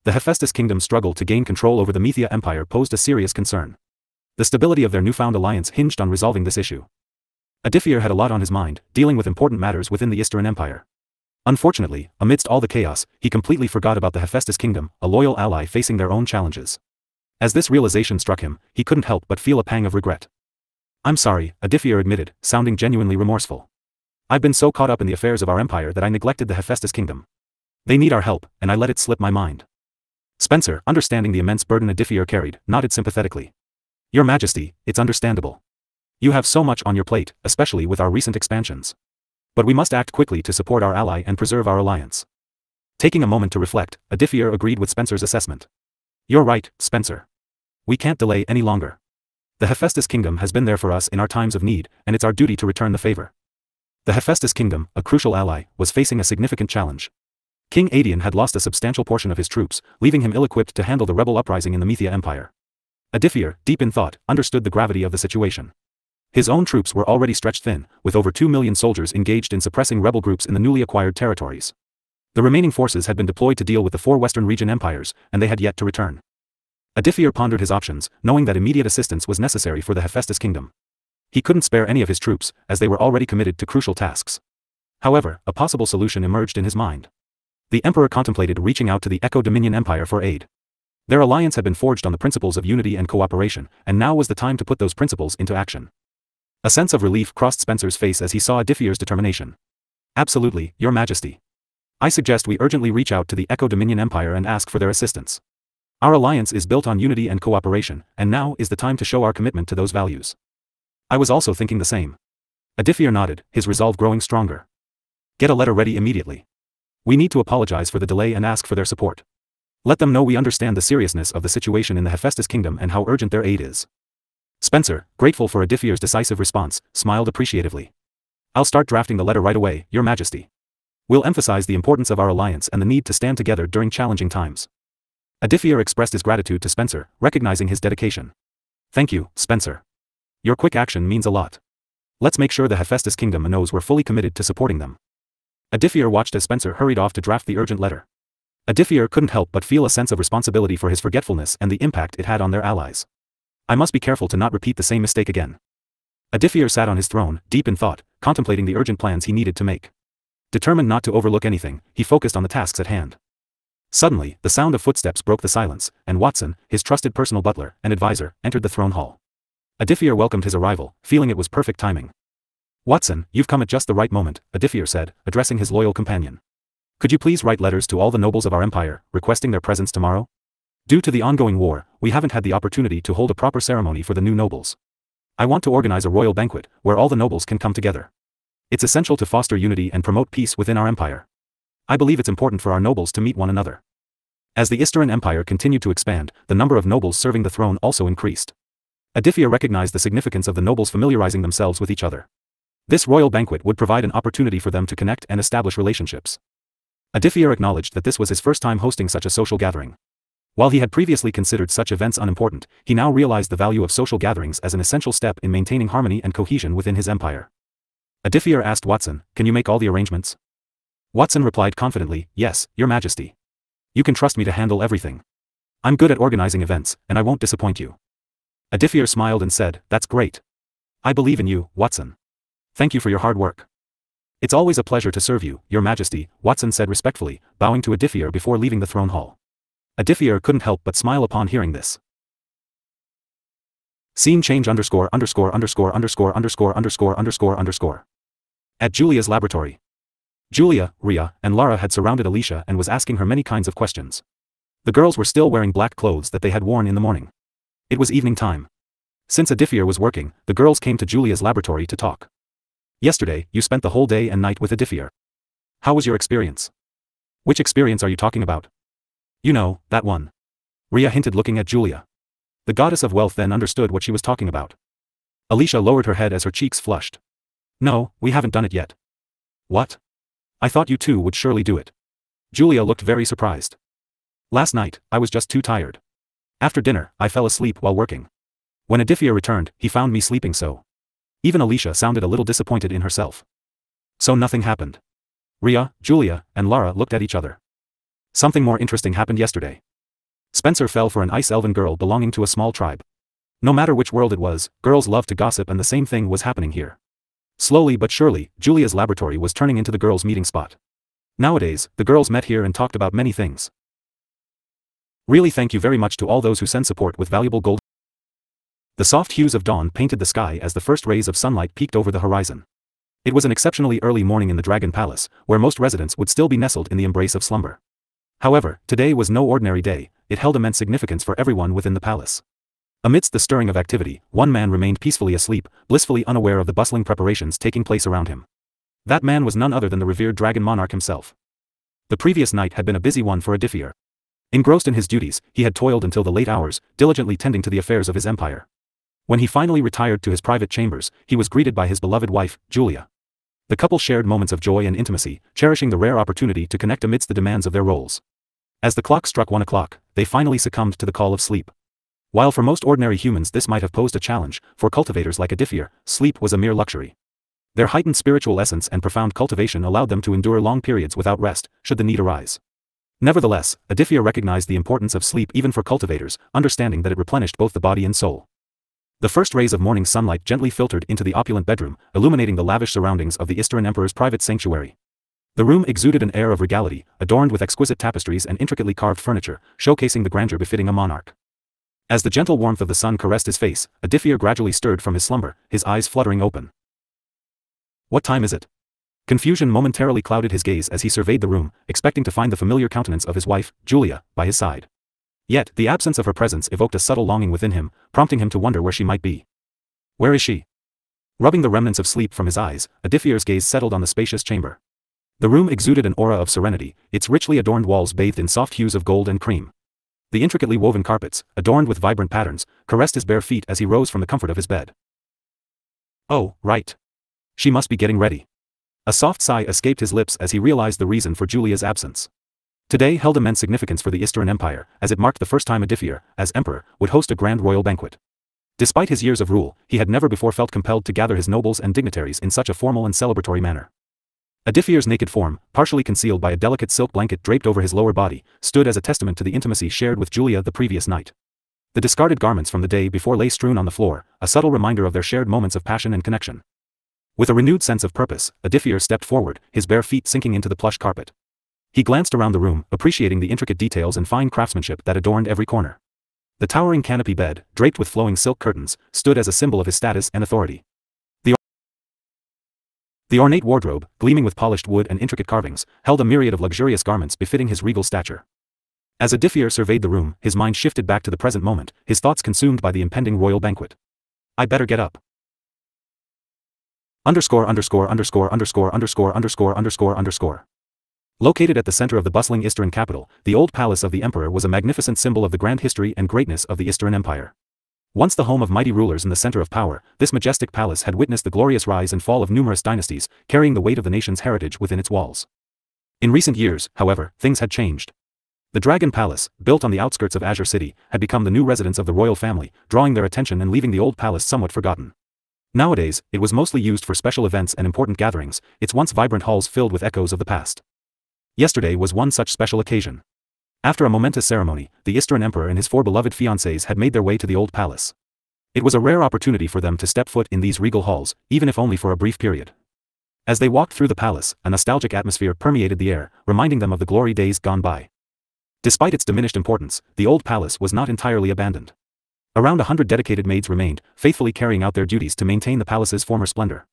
The Hephaestus Kingdom's struggle to gain control over the Mythia Empire posed a serious concern. The stability of their newfound alliance hinged on resolving this issue. Aditya had a lot on his mind, dealing with important matters within the Isteran Empire. Unfortunately, amidst all the chaos, he completely forgot about the Hephaestus Kingdom, a loyal ally facing their own challenges. As this realization struck him, he couldn't help but feel a pang of regret. I'm sorry, Aditya admitted, sounding genuinely remorseful. I've been so caught up in the affairs of our empire that I neglected the Hephaestus Kingdom. They need our help, and I let it slip my mind. Spencer, understanding the immense burden Aditya carried, nodded sympathetically. Your Majesty, it's understandable. You have so much on your plate, especially with our recent expansions. But we must act quickly to support our ally and preserve our alliance. Taking a moment to reflect, Aditya agreed with Spencer's assessment. You're right, Spencer. We can't delay any longer. The Hephaestus Kingdom has been there for us in our times of need, and it's our duty to return the favor. The Hephaestus Kingdom, a crucial ally, was facing a significant challenge. King Aditya had lost a substantial portion of his troops, leaving him ill-equipped to handle the rebel uprising in the Mythia Empire. Aditya, deep in thought, understood the gravity of the situation. His own troops were already stretched thin, with over 2 million soldiers engaged in suppressing rebel groups in the newly acquired territories. The remaining forces had been deployed to deal with the 4 Western region empires, and they had yet to return. Aditya pondered his options, knowing that immediate assistance was necessary for the Hephaestus Kingdom. He couldn't spare any of his troops, as they were already committed to crucial tasks. However, a possible solution emerged in his mind. The Emperor contemplated reaching out to the Echo Dominion Empire for aid. Their alliance had been forged on the principles of unity and cooperation, and now was the time to put those principles into action. A sense of relief crossed Spencer's face as he saw Aditya's determination. Absolutely, Your Majesty. I suggest we urgently reach out to the Echo Dominion Empire and ask for their assistance. Our alliance is built on unity and cooperation, and now is the time to show our commitment to those values. I was also thinking the same. Aditya nodded, his resolve growing stronger. Get a letter ready immediately. We need to apologize for the delay and ask for their support. Let them know we understand the seriousness of the situation in the Hephaestus Kingdom and how urgent their aid is. Spencer, grateful for Aditya's decisive response, smiled appreciatively. I'll start drafting the letter right away, Your Majesty. We'll emphasize the importance of our alliance and the need to stand together during challenging times. Aditya expressed his gratitude to Spencer, recognizing his dedication. Thank you, Spencer. Your quick action means a lot. Let's make sure the Hephaestus Kingdom knows we're fully committed to supporting them. Aditya watched as Spencer hurried off to draft the urgent letter. Aditya couldn't help but feel a sense of responsibility for his forgetfulness and the impact it had on their allies. I must be careful to not repeat the same mistake again. Aditya sat on his throne, deep in thought, contemplating the urgent plans he needed to make. Determined not to overlook anything, he focused on the tasks at hand. Suddenly, the sound of footsteps broke the silence, and Watson, his trusted personal butler and advisor, entered the throne hall. Aditya welcomed his arrival, feeling it was perfect timing. Watson, you've come at just the right moment, Aditya said, addressing his loyal companion. Could you please write letters to all the nobles of our empire, requesting their presence tomorrow? Due to the ongoing war, we haven't had the opportunity to hold a proper ceremony for the new nobles. I want to organize a royal banquet, where all the nobles can come together. It's essential to foster unity and promote peace within our empire. I believe it's important for our nobles to meet one another. As the Eastern Empire continued to expand, the number of nobles serving the throne also increased. Aditya recognized the significance of the nobles familiarizing themselves with each other. This royal banquet would provide an opportunity for them to connect and establish relationships. Aditya acknowledged that this was his first time hosting such a social gathering. While he had previously considered such events unimportant, he now realized the value of social gatherings as an essential step in maintaining harmony and cohesion within his empire. Aditya asked Watson, can you make all the arrangements? Watson replied confidently, yes, Your Majesty. You can trust me to handle everything. I'm good at organizing events, and I won't disappoint you. Aditya smiled and said, that's great. I believe in you, Watson. Thank you for your hard work. It's always a pleasure to serve you, Your Majesty, Watson said respectfully, bowing to Aditya before leaving the throne hall. Aditya couldn't help but smile upon hearing this. Scene change _____________________________________________________________________________________________________________________ Julia, Rhea, and Lara had surrounded Alicia and was asking her many kinds of questions. The girls were still wearing black clothes that they had worn in the morning. It was evening time. Since Aditya was working, the girls came to Julia's laboratory to talk. Yesterday, you spent the whole day and night with Aditya. How was your experience? Which experience are you talking about? You know, that one. Rhea hinted, looking at Julia. The goddess of wealth then understood what she was talking about. Alicia lowered her head as her cheeks flushed. No, we haven't done it yet. What? I thought you two would surely do it. Julia looked very surprised. Last night, I was just too tired. After dinner, I fell asleep while working. When Aditya returned, he found me sleeping so. Even Alicia sounded a little disappointed in herself. So nothing happened. Rhea, Julia, and Lara looked at each other. Something more interesting happened yesterday. Spencer fell for an ice elven girl belonging to a small tribe. No matter which world it was, girls love to gossip, and the same thing was happening here. Slowly but surely, Julia's laboratory was turning into the girls' meeting spot. Nowadays, the girls met here and talked about many things. Really, thank you very much to all those who send support with valuable gold. The soft hues of dawn painted the sky as the first rays of sunlight peeked over the horizon. It was an exceptionally early morning in the Dragon Palace, where most residents would still be nestled in the embrace of slumber. However, today was no ordinary day, it held immense significance for everyone within the palace. Amidst the stirring of activity, one man remained peacefully asleep, blissfully unaware of the bustling preparations taking place around him. That man was none other than the revered dragon monarch himself. The previous night had been a busy one for Aditya. Engrossed in his duties, he had toiled until the late hours, diligently tending to the affairs of his empire. When he finally retired to his private chambers, he was greeted by his beloved wife, Julia. The couple shared moments of joy and intimacy, cherishing the rare opportunity to connect amidst the demands of their roles. As the clock struck 1 o'clock, they finally succumbed to the call of sleep. While for most ordinary humans this might have posed a challenge, for cultivators like Aditya, sleep was a mere luxury. Their heightened spiritual essence and profound cultivation allowed them to endure long periods without rest, should the need arise. Nevertheless, Aditya recognized the importance of sleep even for cultivators, understanding that it replenished both the body and soul. The first rays of morning sunlight gently filtered into the opulent bedroom, illuminating the lavish surroundings of the Eastern Emperor's private sanctuary. The room exuded an air of regality, adorned with exquisite tapestries and intricately carved furniture, showcasing the grandeur befitting a monarch. As the gentle warmth of the sun caressed his face, Aditya gradually stirred from his slumber, his eyes fluttering open. What time is it? Confusion momentarily clouded his gaze as he surveyed the room, expecting to find the familiar countenance of his wife, Julia, by his side. Yet, the absence of her presence evoked a subtle longing within him, prompting him to wonder where she might be. Where is she? Rubbing the remnants of sleep from his eyes, Aditya's gaze settled on the spacious chamber. The room exuded an aura of serenity, its richly adorned walls bathed in soft hues of gold and cream. The intricately woven carpets, adorned with vibrant patterns, caressed his bare feet as he rose from the comfort of his bed. Oh, right. She must be getting ready. A soft sigh escaped his lips as he realized the reason for Julia's absence. Today held immense significance for the Eastern Empire, as it marked the first time Aditya, as emperor, would host a grand royal banquet. Despite his years of rule, he had never before felt compelled to gather his nobles and dignitaries in such a formal and celebratory manner. Aditya's naked form, partially concealed by a delicate silk blanket draped over his lower body, stood as a testament to the intimacy shared with Julia the previous night. The discarded garments from the day before lay strewn on the floor, a subtle reminder of their shared moments of passion and connection. With a renewed sense of purpose, Aditya stepped forward, his bare feet sinking into the plush carpet. He glanced around the room, appreciating the intricate details and fine craftsmanship that adorned every corner. The towering canopy bed, draped with flowing silk curtains, stood as a symbol of his status and authority. The ornate wardrobe, gleaming with polished wood and intricate carvings, held a myriad of luxurious garments befitting his regal stature. As Aditya surveyed the room, his mind shifted back to the present moment, his thoughts consumed by the impending royal banquet. I better get up. Located at the center of the bustling Eastern capital, the old palace of the emperor was a magnificent symbol of the grand history and greatness of the Eastern Empire. Once the home of mighty rulers and the center of power, this majestic palace had witnessed the glorious rise and fall of numerous dynasties, carrying the weight of the nation's heritage within its walls. In recent years, however, things had changed. The Dragon Palace, built on the outskirts of Azure City, had become the new residence of the royal family, drawing their attention and leaving the old palace somewhat forgotten. Nowadays, it was mostly used for special events and important gatherings, its once vibrant halls filled with echoes of the past. Yesterday was one such special occasion. After a momentous ceremony, the Eastern Emperor and his 4 beloved fiancées had made their way to the old palace. It was a rare opportunity for them to step foot in these regal halls, even if only for a brief period. As they walked through the palace, a nostalgic atmosphere permeated the air, reminding them of the glory days gone by. Despite its diminished importance, the old palace was not entirely abandoned. Around 100 dedicated maids remained, faithfully carrying out their duties to maintain the palace's former splendor.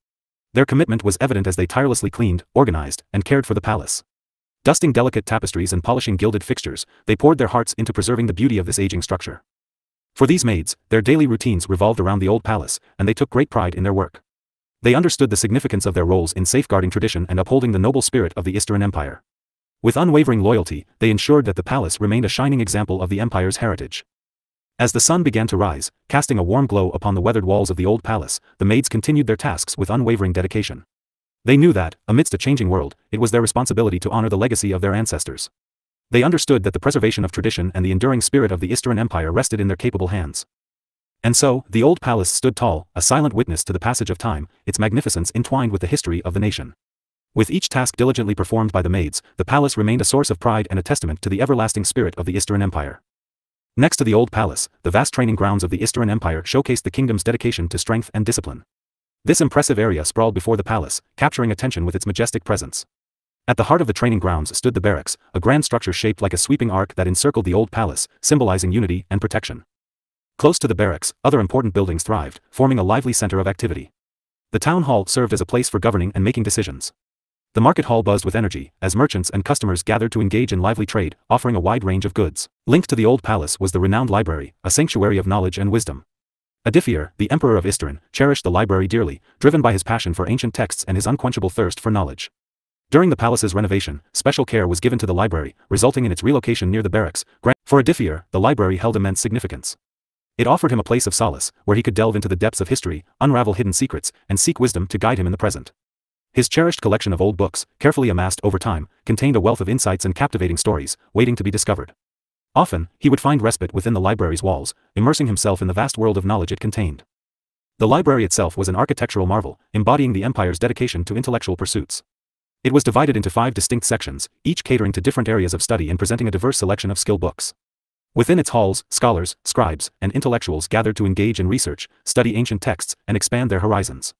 Their commitment was evident as they tirelessly cleaned, organized, and cared for the palace. Dusting delicate tapestries and polishing gilded fixtures, they poured their hearts into preserving the beauty of this aging structure. For these maids, their daily routines revolved around the old palace, and they took great pride in their work. They understood the significance of their roles in safeguarding tradition and upholding the noble spirit of the Eastern Empire. With unwavering loyalty, they ensured that the palace remained a shining example of the empire's heritage. As the sun began to rise, casting a warm glow upon the weathered walls of the old palace, the maids continued their tasks with unwavering dedication. They knew that, amidst a changing world, it was their responsibility to honor the legacy of their ancestors. They understood that the preservation of tradition and the enduring spirit of the Eastern Empire rested in their capable hands. And so, the old palace stood tall, a silent witness to the passage of time, its magnificence entwined with the history of the nation. With each task diligently performed by the maids, the palace remained a source of pride and a testament to the everlasting spirit of the Eastern Empire. Next to the old palace, the vast training grounds of the Eastern Empire showcased the kingdom's dedication to strength and discipline. This impressive area sprawled before the palace, capturing attention with its majestic presence. At the heart of the training grounds stood the barracks, a grand structure shaped like a sweeping arc that encircled the old palace, symbolizing unity and protection. Close to the barracks, other important buildings thrived, forming a lively center of activity. The town hall served as a place for governing and making decisions. The market hall buzzed with energy, as merchants and customers gathered to engage in lively trade, offering a wide range of goods. Linked to the old palace was the renowned library, a sanctuary of knowledge and wisdom. Aditya, the emperor of Isterin, cherished the library dearly, driven by his passion for ancient texts and his unquenchable thirst for knowledge. During the palace's renovation, special care was given to the library, resulting in its relocation near the barracks. For Aditya, the library held immense significance. It offered him a place of solace, where he could delve into the depths of history, unravel hidden secrets, and seek wisdom to guide him in the present. His cherished collection of old books, carefully amassed over time, contained a wealth of insights and captivating stories, waiting to be discovered. Often, he would find respite within the library's walls, immersing himself in the vast world of knowledge it contained. The library itself was an architectural marvel, embodying the empire's dedication to intellectual pursuits. It was divided into 5 distinct sections, each catering to different areas of study and presenting a diverse selection of skill books. Within its halls, scholars, scribes, and intellectuals gathered to engage in research, study ancient texts, and expand their horizons.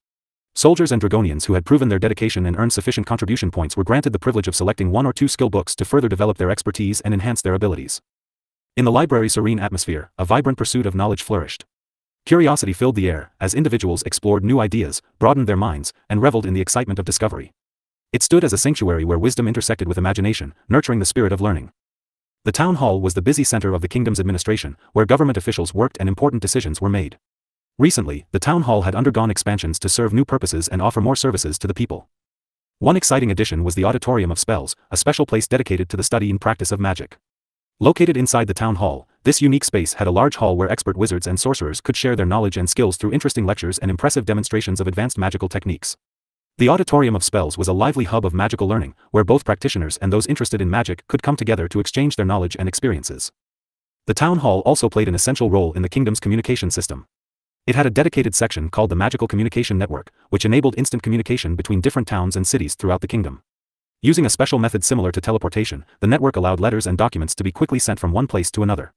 Soldiers and Dragonians who had proven their dedication and earned sufficient contribution points were granted the privilege of selecting 1 or 2 skill books to further develop their expertise and enhance their abilities. In the library's serene atmosphere, a vibrant pursuit of knowledge flourished. Curiosity filled the air, as individuals explored new ideas, broadened their minds, and reveled in the excitement of discovery. It stood as a sanctuary where wisdom intersected with imagination, nurturing the spirit of learning. The town hall was the busy center of the kingdom's administration, where government officials worked and important decisions were made. Recently, the town hall had undergone expansions to serve new purposes and offer more services to the people. One exciting addition was the Auditorium of Spells, a special place dedicated to the study and practice of magic. Located inside the town hall, this unique space had a large hall where expert wizards and sorcerers could share their knowledge and skills through interesting lectures and impressive demonstrations of advanced magical techniques. The Auditorium of Spells was a lively hub of magical learning, where both practitioners and those interested in magic could come together to exchange their knowledge and experiences. The town hall also played an essential role in the kingdom's communication system. It had a dedicated section called the Magical Communication Network, which enabled instant communication between different towns and cities throughout the kingdom. Using a special method similar to teleportation, the network allowed letters and documents to be quickly sent from one place to another.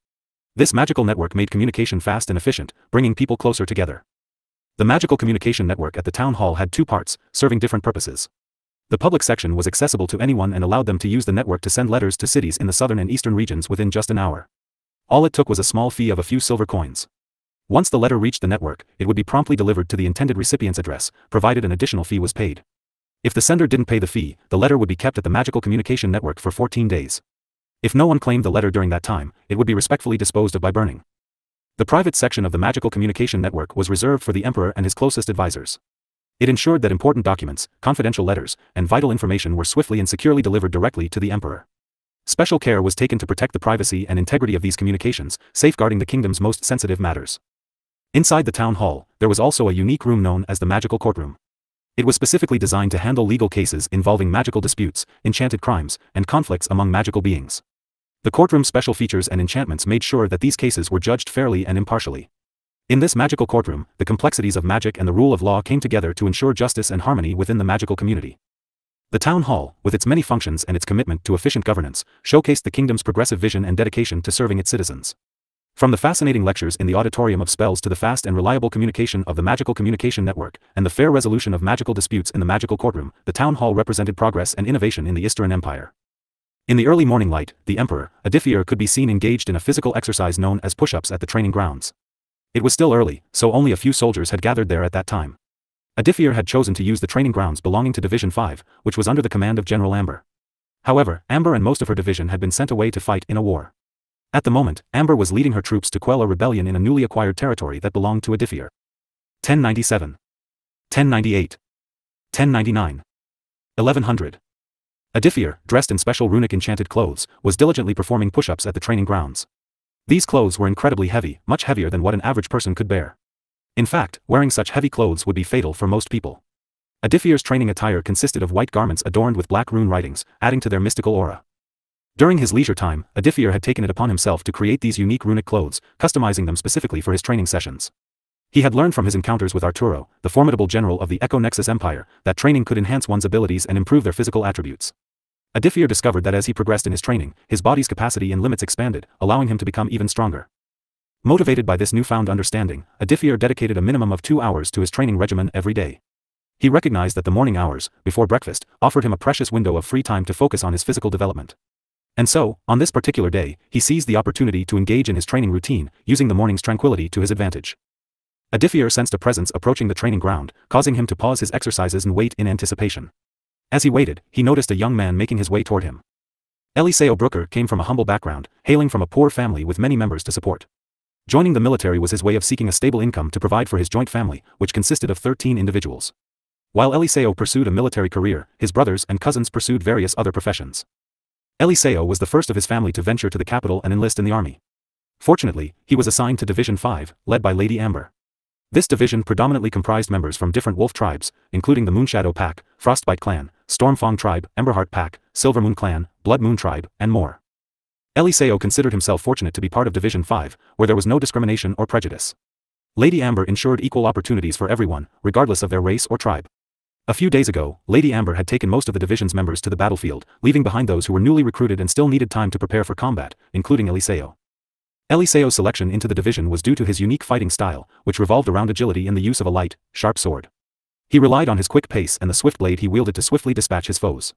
This magical network made communication fast and efficient, bringing people closer together. The Magical Communication Network at the town hall had 2 parts, serving different purposes. The public section was accessible to anyone and allowed them to use the network to send letters to cities in the southern and eastern regions within just an hour. All it took was a small fee of a few silver coins. Once the letter reached the network, it would be promptly delivered to the intended recipient's address, provided an additional fee was paid. If the sender didn't pay the fee, the letter would be kept at the Magical Communication Network for 14 days. If no one claimed the letter during that time, it would be respectfully disposed of by burning. The private section of the Magical Communication Network was reserved for the emperor and his closest advisors. It ensured that important documents, confidential letters, and vital information were swiftly and securely delivered directly to the emperor. Special care was taken to protect the privacy and integrity of these communications, safeguarding the kingdom's most sensitive matters. Inside the town hall, there was also a unique room known as the Magical Courtroom. It was specifically designed to handle legal cases involving magical disputes, enchanted crimes, and conflicts among magical beings. The courtroom's special features and enchantments made sure that these cases were judged fairly and impartially. In this magical courtroom, the complexities of magic and the rule of law came together to ensure justice and harmony within the magical community. The town hall, with its many functions and its commitment to efficient governance, showcased the kingdom's progressive vision and dedication to serving its citizens. From the fascinating lectures in the Auditorium of Spells to the fast and reliable communication of the Magical Communication Network, and the fair resolution of magical disputes in the magical courtroom, the town hall represented progress and innovation in the Isterin Empire. In the early morning light, the emperor, Aditya, could be seen engaged in a physical exercise known as push-ups at the training grounds. It was still early, so only a few soldiers had gathered there at that time. Aditya had chosen to use the training grounds belonging to Division 5, which was under the command of General Amber. However, Amber and most of her division had been sent away to fight in a war. At the moment, Amber was leading her troops to quell a rebellion in a newly acquired territory that belonged to Aditya. 1097. 1098. 1099. 1100. Aditya, dressed in special runic enchanted clothes, was diligently performing push-ups at the training grounds. These clothes were incredibly heavy, much heavier than what an average person could bear. In fact, wearing such heavy clothes would be fatal for most people. Aditya's training attire consisted of white garments adorned with black rune writings, adding to their mystical aura. During his leisure time, Aditya had taken it upon himself to create these unique runic clothes, customizing them specifically for his training sessions. He had learned from his encounters with Arturo, the formidable general of the Echo Nexus Empire, that training could enhance one's abilities and improve their physical attributes. Aditya discovered that as he progressed in his training, his body's capacity and limits expanded, allowing him to become even stronger. Motivated by this newfound understanding, Aditya dedicated a minimum of 2 hours to his training regimen every day. He recognized that the morning hours, before breakfast, offered him a precious window of free time to focus on his physical development. And so, on this particular day, he seized the opportunity to engage in his training routine, using the morning's tranquility to his advantage. Aditya sensed a presence approaching the training ground, causing him to pause his exercises and wait in anticipation. As he waited, he noticed a young man making his way toward him. Eliseo Brooker came from a humble background, hailing from a poor family with many members to support. Joining the military was his way of seeking a stable income to provide for his joint family, which consisted of 13 individuals. While Eliseo pursued a military career, his brothers and cousins pursued various other professions. Eliseo was the first of his family to venture to the capital and enlist in the army. Fortunately, he was assigned to Division 5, led by Lady Amber. This division predominantly comprised members from different wolf tribes, including the Moonshadow Pack, Frostbite Clan, Stormfang Tribe, Emberheart Pack, Silvermoon Clan, Blood Moon Tribe, and more. Eliseo considered himself fortunate to be part of Division 5, where there was no discrimination or prejudice. Lady Amber ensured equal opportunities for everyone, regardless of their race or tribe. A few days ago, Lady Amber had taken most of the division's members to the battlefield, leaving behind those who were newly recruited and still needed time to prepare for combat, including Eliseo. Eliseo's selection into the division was due to his unique fighting style, which revolved around agility and the use of a light, sharp sword. He relied on his quick pace and the swift blade he wielded to swiftly dispatch his foes.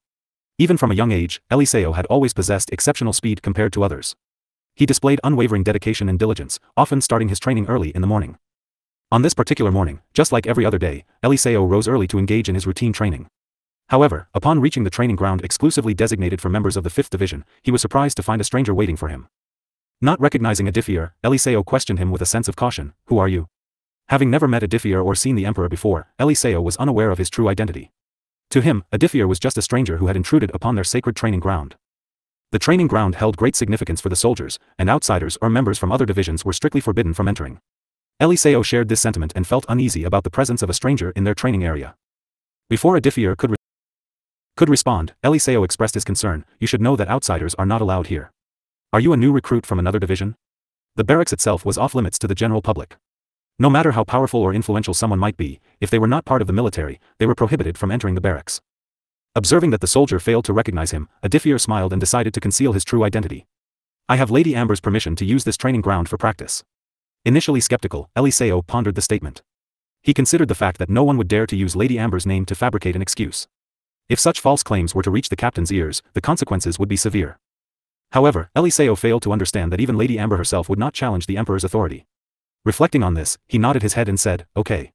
Even from a young age, Eliseo had always possessed exceptional speed compared to others. He displayed unwavering dedication and diligence, often starting his training early in the morning. On this particular morning, just like every other day, Eliseo rose early to engage in his routine training. However, upon reaching the training ground exclusively designated for members of the 5th Division, he was surprised to find a stranger waiting for him. Not recognizing Aditya, Eliseo questioned him with a sense of caution. "Who are you?" Having never met Aditya or seen the Emperor before, Eliseo was unaware of his true identity. To him, Aditya was just a stranger who had intruded upon their sacred training ground. The training ground held great significance for the soldiers, and outsiders or members from other divisions were strictly forbidden from entering. Eliseo shared this sentiment and felt uneasy about the presence of a stranger in their training area. Before Aditya could respond, Eliseo expressed his concern. "You should know that outsiders are not allowed here. Are you a new recruit from another division?" The barracks itself was off limits to the general public. No matter how powerful or influential someone might be, if they were not part of the military, they were prohibited from entering the barracks. Observing that the soldier failed to recognize him, Aditya smiled and decided to conceal his true identity. "I have Lady Amber's permission to use this training ground for practice." Initially skeptical, Eliseo pondered the statement. He considered the fact that no one would dare to use Lady Amber's name to fabricate an excuse. If such false claims were to reach the captain's ears, the consequences would be severe. However, Eliseo failed to understand that even Lady Amber herself would not challenge the Emperor's authority. Reflecting on this, he nodded his head and said, "Okay.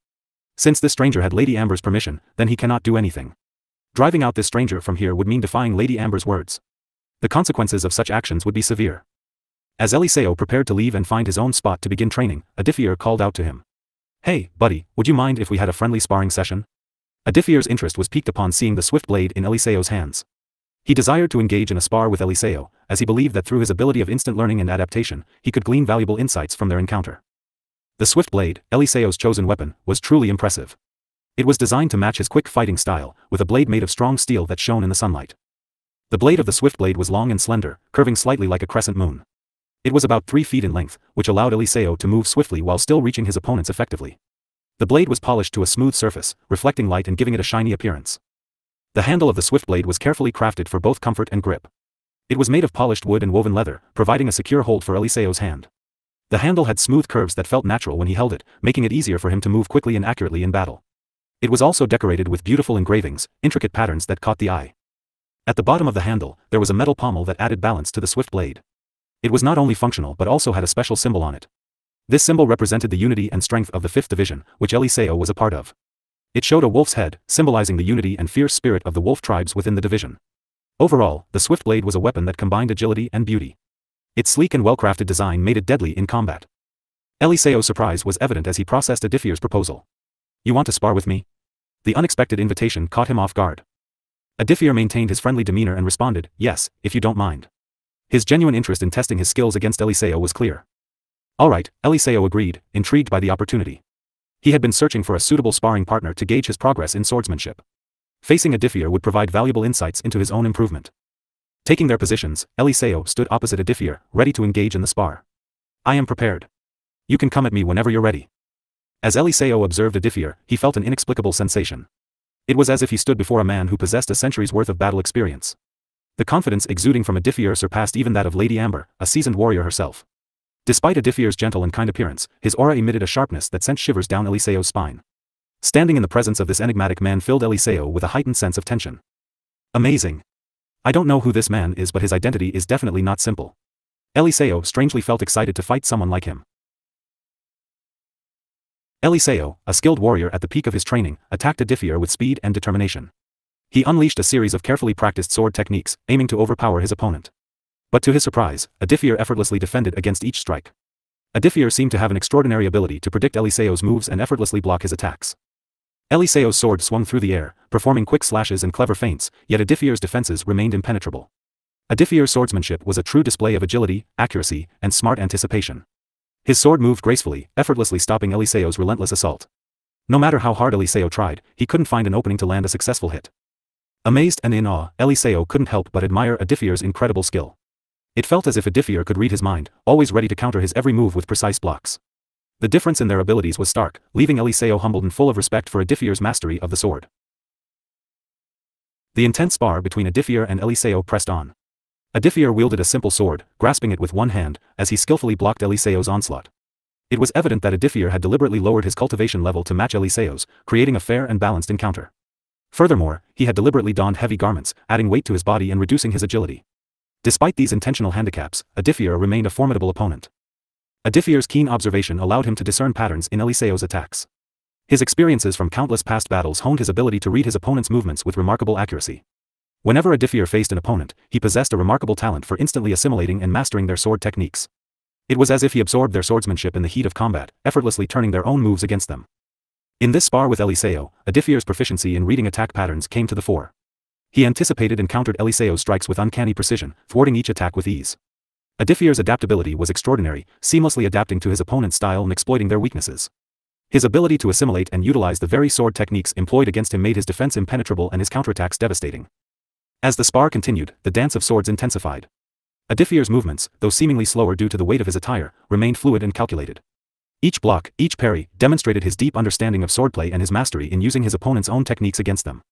Since this stranger had Lady Amber's permission, then he cannot do anything. Driving out this stranger from here would mean defying Lady Amber's words. The consequences of such actions would be severe." As Eliseo prepared to leave and find his own spot to begin training, Aditya called out to him. "Hey, buddy, would you mind if we had a friendly sparring session?" Aditya's interest was piqued upon seeing the swift blade in Eliseo's hands. He desired to engage in a spar with Eliseo, as he believed that through his ability of instant learning and adaptation, he could glean valuable insights from their encounter. The swift blade, Eliseo's chosen weapon, was truly impressive. It was designed to match his quick fighting style, with a blade made of strong steel that shone in the sunlight. The blade of the swift blade was long and slender, curving slightly like a crescent moon. It was about 3 feet in length, which allowed Eliseo to move swiftly while still reaching his opponents effectively. The blade was polished to a smooth surface, reflecting light and giving it a shiny appearance. The handle of the swift blade was carefully crafted for both comfort and grip. It was made of polished wood and woven leather, providing a secure hold for Eliseo's hand. The handle had smooth curves that felt natural when he held it, making it easier for him to move quickly and accurately in battle. It was also decorated with beautiful engravings, intricate patterns that caught the eye. At the bottom of the handle, there was a metal pommel that added balance to the swift blade. It was not only functional but also had a special symbol on it. This symbol represented the unity and strength of the 5th Division, which Eliseo was a part of. It showed a wolf's head, symbolizing the unity and fierce spirit of the wolf tribes within the division. Overall, the swift blade was a weapon that combined agility and beauty. Its sleek and well-crafted design made it deadly in combat. Eliseo's surprise was evident as he processed Aditya's proposal. "You want to spar with me?" The unexpected invitation caught him off guard. Aditya maintained his friendly demeanor and responded, "Yes, if you don't mind." His genuine interest in testing his skills against Eliseo was clear. "All right," Eliseo agreed, intrigued by the opportunity. He had been searching for a suitable sparring partner to gauge his progress in swordsmanship. Facing Aditya would provide valuable insights into his own improvement. Taking their positions, Eliseo stood opposite Aditya, ready to engage in the spar. "I am prepared. You can come at me whenever you're ready." As Eliseo observed Aditya, he felt an inexplicable sensation. It was as if he stood before a man who possessed a century's worth of battle experience. The confidence exuding from Aditya surpassed even that of Lady Amber, a seasoned warrior herself. Despite Aditya's gentle and kind appearance, his aura emitted a sharpness that sent shivers down Eliseo's spine. Standing in the presence of this enigmatic man filled Eliseo with a heightened sense of tension. Amazing. I don't know who this man is, but his identity is definitely not simple. Eliseo strangely felt excited to fight someone like him. Eliseo, a skilled warrior at the peak of his training, attacked Aditya with speed and determination. He unleashed a series of carefully practiced sword techniques, aiming to overpower his opponent. But to his surprise, Aditya effortlessly defended against each strike. Aditya seemed to have an extraordinary ability to predict Eliseo's moves and effortlessly block his attacks. Eliseo's sword swung through the air, performing quick slashes and clever feints, yet Aditya's defenses remained impenetrable. Aditya's swordsmanship was a true display of agility, accuracy, and smart anticipation. His sword moved gracefully, effortlessly stopping Eliseo's relentless assault. No matter how hard Eliseo tried, he couldn't find an opening to land a successful hit. Amazed and in awe, Eliseo couldn't help but admire Aditya's incredible skill. It felt as if Aditya could read his mind, always ready to counter his every move with precise blocks. The difference in their abilities was stark, leaving Eliseo humbled and full of respect for Aditya's mastery of the sword. The intense spar between Aditya and Eliseo pressed on. Aditya wielded a simple sword, grasping it with one hand, as he skillfully blocked Eliseo's onslaught. It was evident that Aditya had deliberately lowered his cultivation level to match Eliseo's, creating a fair and balanced encounter. Furthermore, he had deliberately donned heavy garments, adding weight to his body and reducing his agility. Despite these intentional handicaps, Aditya remained a formidable opponent. Aditya's keen observation allowed him to discern patterns in Eliseo's attacks. His experiences from countless past battles honed his ability to read his opponent's movements with remarkable accuracy. Whenever Aditya faced an opponent, he possessed a remarkable talent for instantly assimilating and mastering their sword techniques. It was as if he absorbed their swordsmanship in the heat of combat, effortlessly turning their own moves against them. In this spar with Eliseo, Aditya's proficiency in reading attack patterns came to the fore. He anticipated and countered Eliseo's strikes with uncanny precision, thwarting each attack with ease. Aditya's adaptability was extraordinary, seamlessly adapting to his opponent's style and exploiting their weaknesses. His ability to assimilate and utilize the very sword techniques employed against him made his defense impenetrable and his counterattacks devastating. As the spar continued, the dance of swords intensified. Aditya's movements, though seemingly slower due to the weight of his attire, remained fluid and calculated. Each block, each parry, demonstrated his deep understanding of swordplay and his mastery in using his opponent's own techniques against them.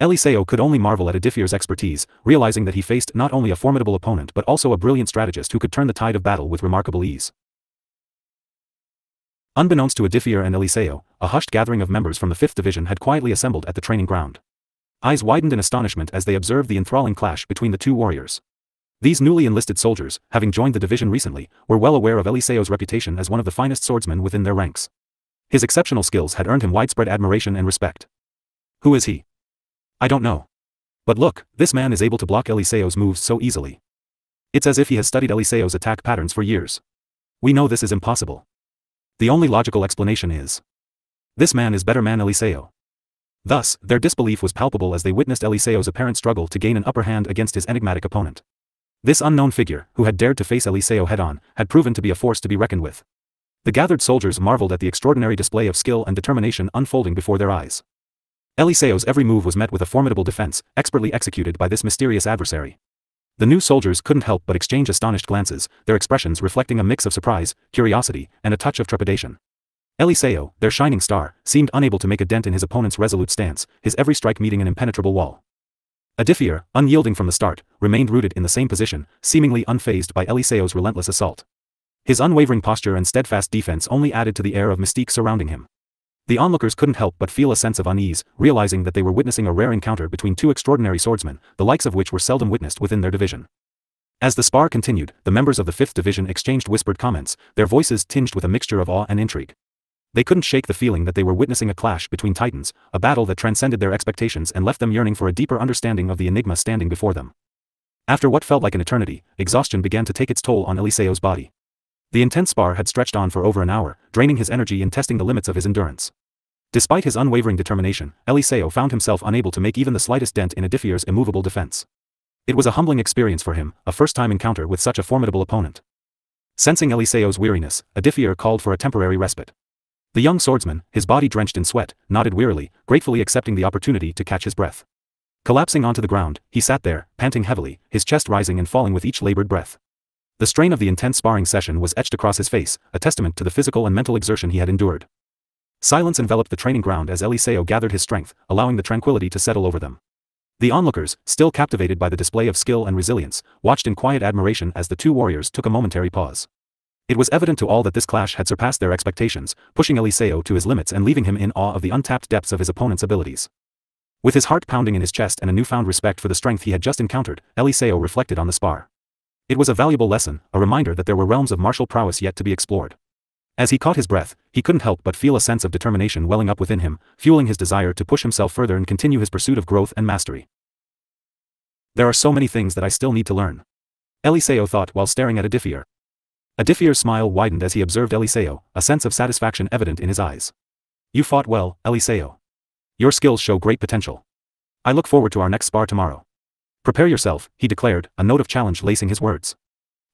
Eliseo could only marvel at Aditya's expertise, realizing that he faced not only a formidable opponent but also a brilliant strategist who could turn the tide of battle with remarkable ease. Unbeknownst to Aditya and Eliseo, a hushed gathering of members from the 5th Division had quietly assembled at the training ground. Eyes widened in astonishment as they observed the enthralling clash between the two warriors. These newly enlisted soldiers, having joined the division recently, were well aware of Eliseo's reputation as one of the finest swordsmen within their ranks. His exceptional skills had earned him widespread admiration and respect. Who is he? I don't know. But look, this man is able to block Eliseo's moves so easily. It's as if he has studied Eliseo's attack patterns for years. We know this is impossible. The only logical explanation is, this man is better man Eliseo. Thus, their disbelief was palpable as they witnessed Eliseo's apparent struggle to gain an upper hand against his enigmatic opponent. This unknown figure, who had dared to face Eliseo head-on, had proven to be a force to be reckoned with. The gathered soldiers marveled at the extraordinary display of skill and determination unfolding before their eyes. Eliseo's every move was met with a formidable defense, expertly executed by this mysterious adversary. The new soldiers couldn't help but exchange astonished glances, their expressions reflecting a mix of surprise, curiosity, and a touch of trepidation. Eliseo, their shining star, seemed unable to make a dent in his opponent's resolute stance, his every strike meeting an impenetrable wall. Aditya, unyielding from the start, remained rooted in the same position, seemingly unfazed by Eliseo's relentless assault. His unwavering posture and steadfast defense only added to the air of mystique surrounding him. The onlookers couldn't help but feel a sense of unease, realizing that they were witnessing a rare encounter between two extraordinary swordsmen, the likes of which were seldom witnessed within their division. As the spar continued, the members of the 5th Division exchanged whispered comments, their voices tinged with a mixture of awe and intrigue. They couldn't shake the feeling that they were witnessing a clash between titans, a battle that transcended their expectations and left them yearning for a deeper understanding of the enigma standing before them. After what felt like an eternity, exhaustion began to take its toll on Eliseo's body. The intense spar had stretched on for over an hour, draining his energy and testing the limits of his endurance. Despite his unwavering determination, Eliseo found himself unable to make even the slightest dent in Aditya's immovable defense. It was a humbling experience for him, a first-time encounter with such a formidable opponent. Sensing Eliseo's weariness, Aditya called for a temporary respite. The young swordsman, his body drenched in sweat, nodded wearily, gratefully accepting the opportunity to catch his breath. Collapsing onto the ground, he sat there, panting heavily, his chest rising and falling with each labored breath. The strain of the intense sparring session was etched across his face, a testament to the physical and mental exertion he had endured. Silence enveloped the training ground as Eliseo gathered his strength, allowing the tranquility to settle over them. The onlookers, still captivated by the display of skill and resilience, watched in quiet admiration as the two warriors took a momentary pause. It was evident to all that this clash had surpassed their expectations, pushing Eliseo to his limits and leaving him in awe of the untapped depths of his opponent's abilities. With his heart pounding in his chest and a newfound respect for the strength he had just encountered, Eliseo reflected on the spar. It was a valuable lesson, a reminder that there were realms of martial prowess yet to be explored. As he caught his breath, he couldn't help but feel a sense of determination welling up within him, fueling his desire to push himself further and continue his pursuit of growth and mastery. There are so many things that I still need to learn, Eliseo thought while staring at Aditya. Aditya's smile widened as he observed Eliseo, a sense of satisfaction evident in his eyes. You fought well, Eliseo. Your skills show great potential. I look forward to our next spar tomorrow. Prepare yourself, he declared, a note of challenge lacing his words.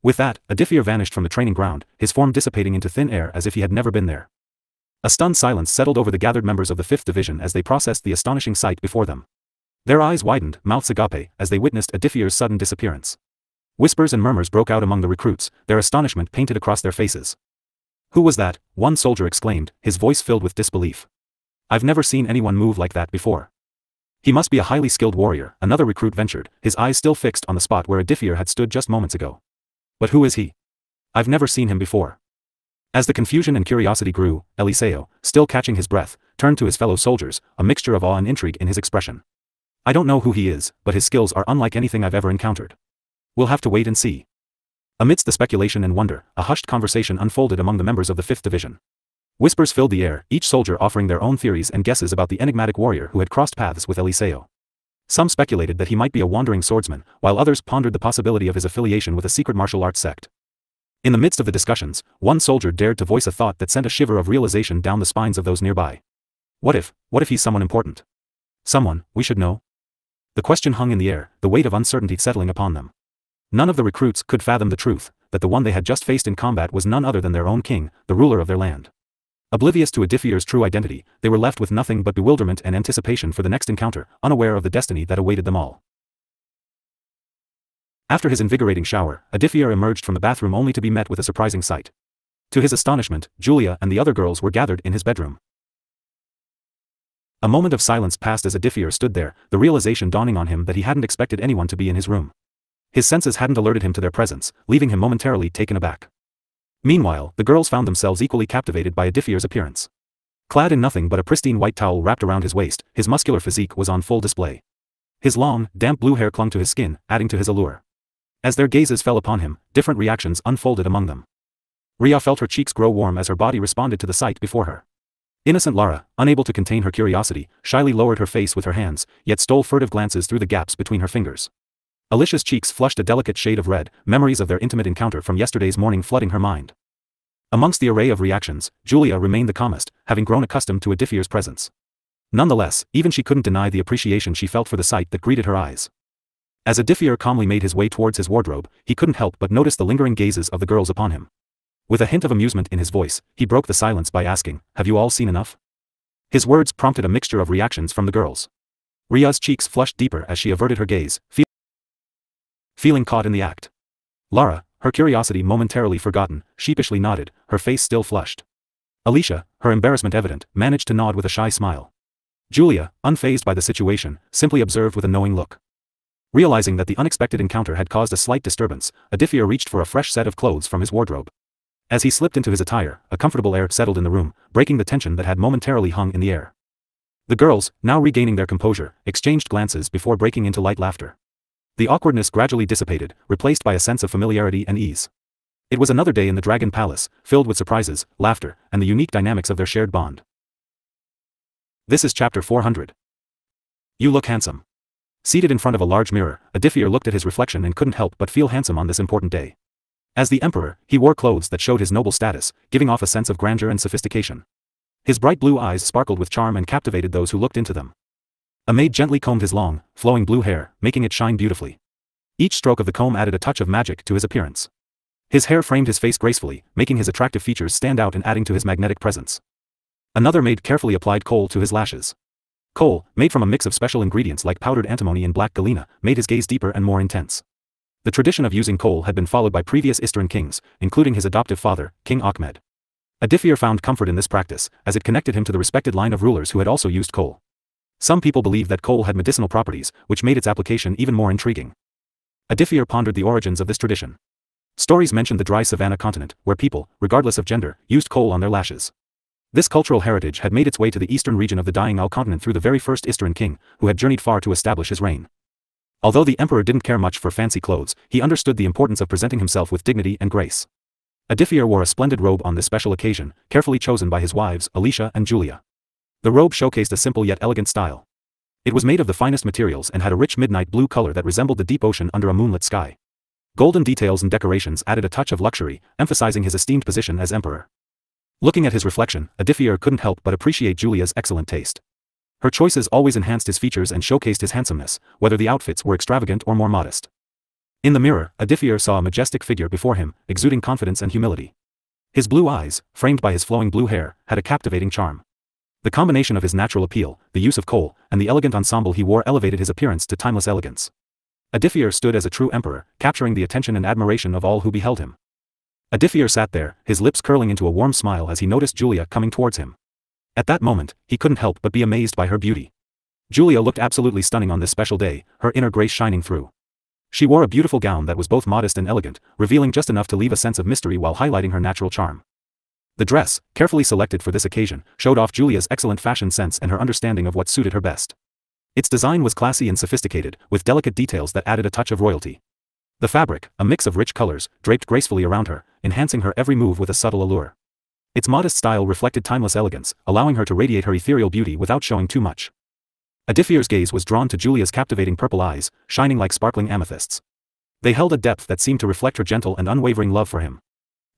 With that, Aditya vanished from the training ground, his form dissipating into thin air as if he had never been there. A stunned silence settled over the gathered members of the 5th Division as they processed the astonishing sight before them. Their eyes widened, mouths agape, as they witnessed Aditya's sudden disappearance. Whispers and murmurs broke out among the recruits, their astonishment painted across their faces. Who was that? One soldier exclaimed, his voice filled with disbelief. I've never seen anyone move like that before. He must be a highly skilled warrior, another recruit ventured, his eyes still fixed on the spot where Aditya had stood just moments ago. But who is he? I've never seen him before. As the confusion and curiosity grew, Eliseo, still catching his breath, turned to his fellow soldiers, a mixture of awe and intrigue in his expression. I don't know who he is, but his skills are unlike anything I've ever encountered. We'll have to wait and see. Amidst the speculation and wonder, a hushed conversation unfolded among the members of the 5th Division. Whispers filled the air, each soldier offering their own theories and guesses about the enigmatic warrior who had crossed paths with Eliseo. Some speculated that he might be a wandering swordsman, while others pondered the possibility of his affiliation with a secret martial arts sect. In the midst of the discussions, one soldier dared to voice a thought that sent a shiver of realization down the spines of those nearby. What if he's someone important? Someone we should know? The question hung in the air, the weight of uncertainty settling upon them. None of the recruits could fathom the truth, that the one they had just faced in combat was none other than their own king, the ruler of their land. Oblivious to Aditya's true identity, they were left with nothing but bewilderment and anticipation for the next encounter, unaware of the destiny that awaited them all. After his invigorating shower, Aditya emerged from the bathroom only to be met with a surprising sight. To his astonishment, Julia and the other girls were gathered in his bedroom. A moment of silence passed as Aditya stood there, the realization dawning on him that he hadn't expected anyone to be in his room. His senses hadn't alerted him to their presence, leaving him momentarily taken aback. Meanwhile, the girls found themselves equally captivated by Aditya's appearance. Clad in nothing but a pristine white towel wrapped around his waist, his muscular physique was on full display. His long, damp blue hair clung to his skin, adding to his allure. As their gazes fell upon him, different reactions unfolded among them. Ria felt her cheeks grow warm as her body responded to the sight before her. Innocent Lara, unable to contain her curiosity, shyly lowered her face with her hands, yet stole furtive glances through the gaps between her fingers. Alicia's cheeks flushed a delicate shade of red, memories of their intimate encounter from yesterday's morning flooding her mind. Amongst the array of reactions, Julia remained the calmest, having grown accustomed to Aditya's presence. Nonetheless, even she couldn't deny the appreciation she felt for the sight that greeted her eyes. As Aditya calmly made his way towards his wardrobe, he couldn't help but notice the lingering gazes of the girls upon him. With a hint of amusement in his voice, he broke the silence by asking, "Have you all seen enough?" His words prompted a mixture of reactions from the girls. Ria's cheeks flushed deeper as she averted her gaze, feeling caught in the act. Lara, her curiosity momentarily forgotten, sheepishly nodded, her face still flushed. Alicia, her embarrassment evident, managed to nod with a shy smile. Julia, unfazed by the situation, simply observed with a knowing look. Realizing that the unexpected encounter had caused a slight disturbance, Aditya reached for a fresh set of clothes from his wardrobe. As he slipped into his attire, a comfortable air settled in the room, breaking the tension that had momentarily hung in the air. The girls, now regaining their composure, exchanged glances before breaking into light laughter. The awkwardness gradually dissipated, replaced by a sense of familiarity and ease. It was another day in the Dragon Palace, filled with surprises, laughter, and the unique dynamics of their shared bond. This is chapter 400. You look handsome. Seated in front of a large mirror, Aditya looked at his reflection and couldn't help but feel handsome on this important day. As the emperor, he wore clothes that showed his noble status, giving off a sense of grandeur and sophistication. His bright blue eyes sparkled with charm and captivated those who looked into them. A maid gently combed his long, flowing blue hair, making it shine beautifully. Each stroke of the comb added a touch of magic to his appearance. His hair framed his face gracefully, making his attractive features stand out and adding to his magnetic presence. Another maid carefully applied kohl to his lashes. Kohl, made from a mix of special ingredients like powdered antimony and black galena, made his gaze deeper and more intense. The tradition of using kohl had been followed by previous Eastern kings, including his adoptive father, King Ahmed. Aditya found comfort in this practice, as it connected him to the respected line of rulers who had also used kohl. Some people believed that kohl had medicinal properties, which made its application even more intriguing. Aditya pondered the origins of this tradition. Stories mentioned the dry savanna continent, where people, regardless of gender, used kohl on their lashes. This cultural heritage had made its way to the eastern region of the dying Al continent through the very first Eastern king, who had journeyed far to establish his reign. Although the emperor didn't care much for fancy clothes, he understood the importance of presenting himself with dignity and grace. Aditya wore a splendid robe on this special occasion, carefully chosen by his wives, Alicia and Julia. The robe showcased a simple yet elegant style. It was made of the finest materials and had a rich midnight blue color that resembled the deep ocean under a moonlit sky. Golden details and decorations added a touch of luxury, emphasizing his esteemed position as emperor. Looking at his reflection, Aditya couldn't help but appreciate Julia's excellent taste. Her choices always enhanced his features and showcased his handsomeness, whether the outfits were extravagant or more modest. In the mirror, Aditya saw a majestic figure before him, exuding confidence and humility. His blue eyes, framed by his flowing blue hair, had a captivating charm. The combination of his natural appeal, the use of kohl, and the elegant ensemble he wore elevated his appearance to timeless elegance. Aditya stood as a true emperor, capturing the attention and admiration of all who beheld him. Aditya sat there, his lips curling into a warm smile as he noticed Julia coming towards him. At that moment, he couldn't help but be amazed by her beauty. Julia looked absolutely stunning on this special day, her inner grace shining through. She wore a beautiful gown that was both modest and elegant, revealing just enough to leave a sense of mystery while highlighting her natural charm. The dress, carefully selected for this occasion, showed off Julia's excellent fashion sense and her understanding of what suited her best. Its design was classy and sophisticated, with delicate details that added a touch of royalty. The fabric, a mix of rich colors, draped gracefully around her, enhancing her every move with a subtle allure. Its modest style reflected timeless elegance, allowing her to radiate her ethereal beauty without showing too much. Aditya's gaze was drawn to Julia's captivating purple eyes, shining like sparkling amethysts. They held a depth that seemed to reflect her gentle and unwavering love for him.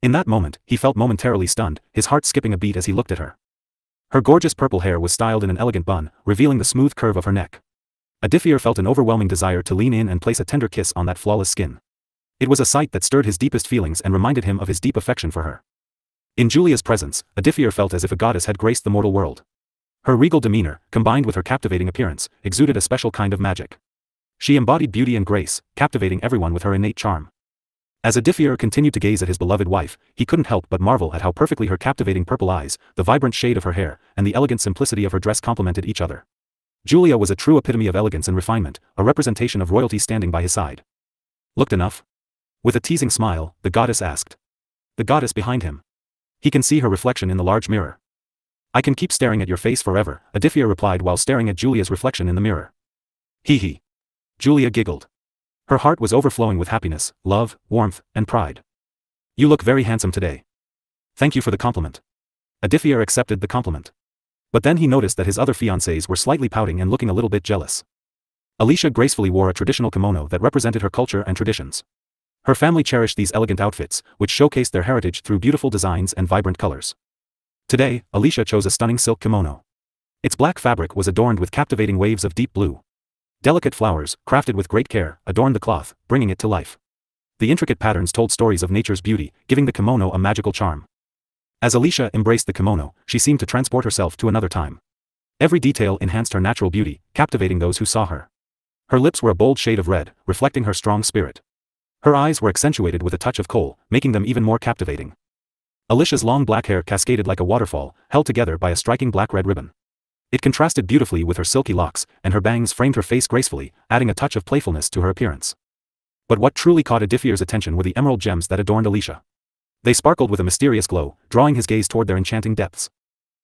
In that moment, he felt momentarily stunned, his heart skipping a beat as he looked at her. Her gorgeous purple hair was styled in an elegant bun, revealing the smooth curve of her neck. Aditya felt an overwhelming desire to lean in and place a tender kiss on that flawless skin. It was a sight that stirred his deepest feelings and reminded him of his deep affection for her. In Julia's presence, Aditya felt as if a goddess had graced the mortal world. Her regal demeanor, combined with her captivating appearance, exuded a special kind of magic. She embodied beauty and grace, captivating everyone with her innate charm. As Aditya continued to gaze at his beloved wife, he couldn't help but marvel at how perfectly her captivating purple eyes, the vibrant shade of her hair, and the elegant simplicity of her dress complemented each other. Julia was a true epitome of elegance and refinement, a representation of royalty standing by his side. Looked enough? With a teasing smile, the goddess asked. The goddess behind him. He can see her reflection in the large mirror. I can keep staring at your face forever, Aditya replied while staring at Julia's reflection in the mirror. Hee hee. Julia giggled. Her heart was overflowing with happiness, love, warmth, and pride. You look very handsome today. Thank you for the compliment. Aditya accepted the compliment. But then he noticed that his other fiancés were slightly pouting and looking a little bit jealous. Alicia gracefully wore a traditional kimono that represented her culture and traditions. Her family cherished these elegant outfits, which showcased their heritage through beautiful designs and vibrant colors. Today, Alicia chose a stunning silk kimono. Its black fabric was adorned with captivating waves of deep blue. Delicate flowers, crafted with great care, adorned the cloth, bringing it to life. The intricate patterns told stories of nature's beauty, giving the kimono a magical charm. As Alicia embraced the kimono, she seemed to transport herself to another time. Every detail enhanced her natural beauty, captivating those who saw her. Her lips were a bold shade of red, reflecting her strong spirit. Her eyes were accentuated with a touch of kohl, making them even more captivating. Alicia's long black hair cascaded like a waterfall, held together by a striking black-red ribbon. It contrasted beautifully with her silky locks, and her bangs framed her face gracefully, adding a touch of playfulness to her appearance. But what truly caught Aditya's attention were the emerald gems that adorned Alicia. They sparkled with a mysterious glow, drawing his gaze toward their enchanting depths.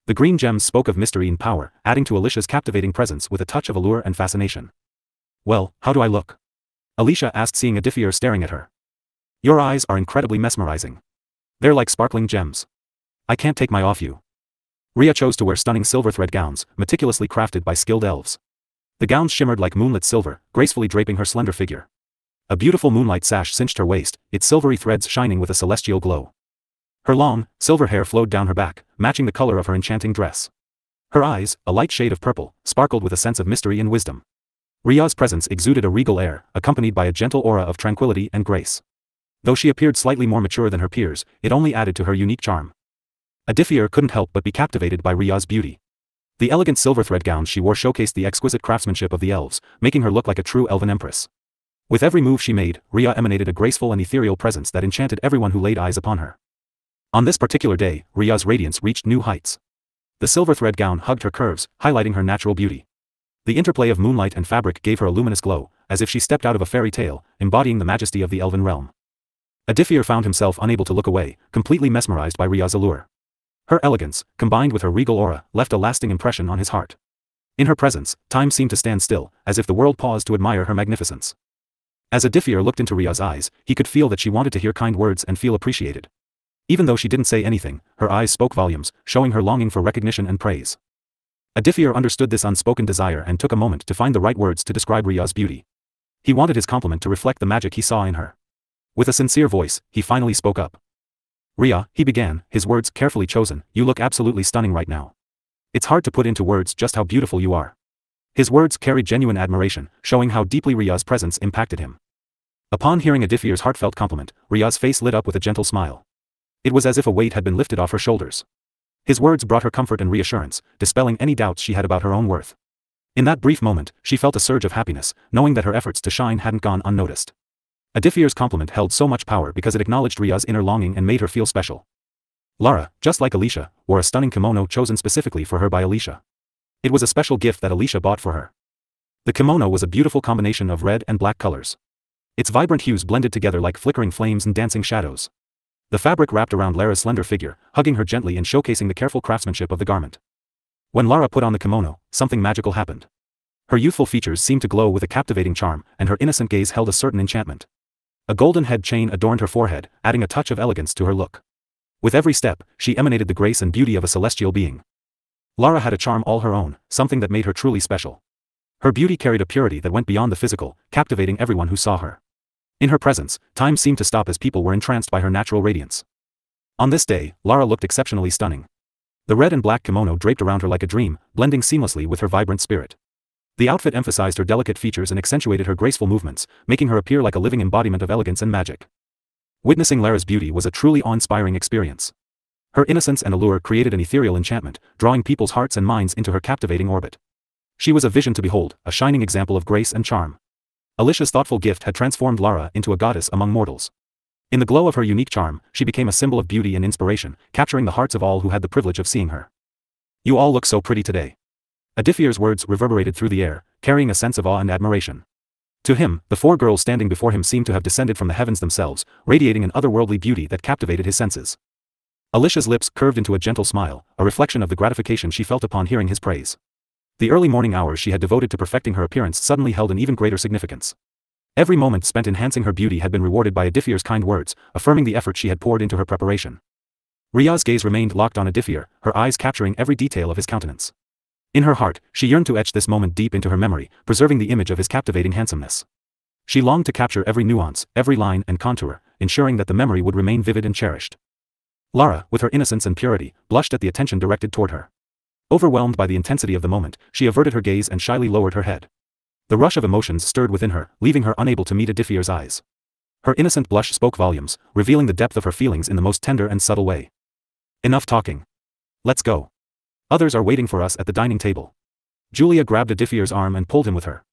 The green gems spoke of mystery and power, adding to Alicia's captivating presence with a touch of allure and fascination. Well, how do I look? Alicia asked, seeing Aditya staring at her. Your eyes are incredibly mesmerizing. They're like sparkling gems. I can't take my off you. Ria chose to wear stunning silver thread gowns, meticulously crafted by skilled elves. The gowns shimmered like moonlit silver, gracefully draping her slender figure. A beautiful moonlight sash cinched her waist, its silvery threads shining with a celestial glow. Her long, silver hair flowed down her back, matching the color of her enchanting dress. Her eyes, a light shade of purple, sparkled with a sense of mystery and wisdom. Ria's presence exuded a regal air, accompanied by a gentle aura of tranquility and grace. Though she appeared slightly more mature than her peers, it only added to her unique charm. Aditya couldn't help but be captivated by Ria's beauty. The elegant silver thread gowns she wore showcased the exquisite craftsmanship of the elves, making her look like a true elven empress. With every move she made, Ria emanated a graceful and ethereal presence that enchanted everyone who laid eyes upon her. On this particular day, Ria's radiance reached new heights. The silver thread gown hugged her curves, highlighting her natural beauty. The interplay of moonlight and fabric gave her a luminous glow, as if she stepped out of a fairy tale, embodying the majesty of the elven realm. Aditya found himself unable to look away, completely mesmerized by Ria's allure. Her elegance, combined with her regal aura, left a lasting impression on his heart. In her presence, time seemed to stand still, as if the world paused to admire her magnificence. As Aditya looked into Ria's eyes, he could feel that she wanted to hear kind words and feel appreciated. Even though she didn't say anything, her eyes spoke volumes, showing her longing for recognition and praise. Aditya understood this unspoken desire and took a moment to find the right words to describe Riya's beauty. He wanted his compliment to reflect the magic he saw in her. With a sincere voice, he finally spoke up. Riya, he began, his words carefully chosen, you look absolutely stunning right now. It's hard to put into words just how beautiful you are. His words carried genuine admiration, showing how deeply Riya's presence impacted him. Upon hearing Aditya's heartfelt compliment, Riya's face lit up with a gentle smile. It was as if a weight had been lifted off her shoulders. His words brought her comfort and reassurance, dispelling any doubts she had about her own worth. In that brief moment, she felt a surge of happiness, knowing that her efforts to shine hadn't gone unnoticed. Aditya's compliment held so much power because it acknowledged Riya's inner longing and made her feel special. Lara, just like Alicia, wore a stunning kimono chosen specifically for her by Alicia. It was a special gift that Alicia bought for her. The kimono was a beautiful combination of red and black colors. Its vibrant hues blended together like flickering flames and dancing shadows. The fabric wrapped around Lara's slender figure, hugging her gently and showcasing the careful craftsmanship of the garment. When Lara put on the kimono, something magical happened. Her youthful features seemed to glow with a captivating charm, and her innocent gaze held a certain enchantment. A golden head chain adorned her forehead, adding a touch of elegance to her look. With every step, she emanated the grace and beauty of a celestial being. Lara had a charm all her own, something that made her truly special. Her beauty carried a purity that went beyond the physical, captivating everyone who saw her. In her presence, time seemed to stop as people were entranced by her natural radiance. On this day, Lara looked exceptionally stunning. The red and black kimono draped around her like a dream, blending seamlessly with her vibrant spirit. The outfit emphasized her delicate features and accentuated her graceful movements, making her appear like a living embodiment of elegance and magic. Witnessing Lara's beauty was a truly awe-inspiring experience. Her innocence and allure created an ethereal enchantment, drawing people's hearts and minds into her captivating orbit. She was a vision to behold, a shining example of grace and charm. Alicia's thoughtful gift had transformed Lara into a goddess among mortals. In the glow of her unique charm, she became a symbol of beauty and inspiration, capturing the hearts of all who had the privilege of seeing her. You all look so pretty today. Aditya's words reverberated through the air, carrying a sense of awe and admiration. To him, the four girls standing before him seemed to have descended from the heavens themselves, radiating an otherworldly beauty that captivated his senses. Alicia's lips curved into a gentle smile, a reflection of the gratification she felt upon hearing his praise. The early morning hours she had devoted to perfecting her appearance suddenly held an even greater significance. Every moment spent enhancing her beauty had been rewarded by Aditya's kind words, affirming the effort she had poured into her preparation. Riya's gaze remained locked on Aditya, her eyes capturing every detail of his countenance. In her heart, she yearned to etch this moment deep into her memory, preserving the image of his captivating handsomeness. She longed to capture every nuance, every line and contour, ensuring that the memory would remain vivid and cherished. Lara, with her innocence and purity, blushed at the attention directed toward her. Overwhelmed by the intensity of the moment, she averted her gaze and shyly lowered her head. The rush of emotions stirred within her, leaving her unable to meet Aditya's eyes. Her innocent blush spoke volumes, revealing the depth of her feelings in the most tender and subtle way. Enough talking. Let's go. Others are waiting for us at the dining table. Julia grabbed Aditya's arm and pulled him with her.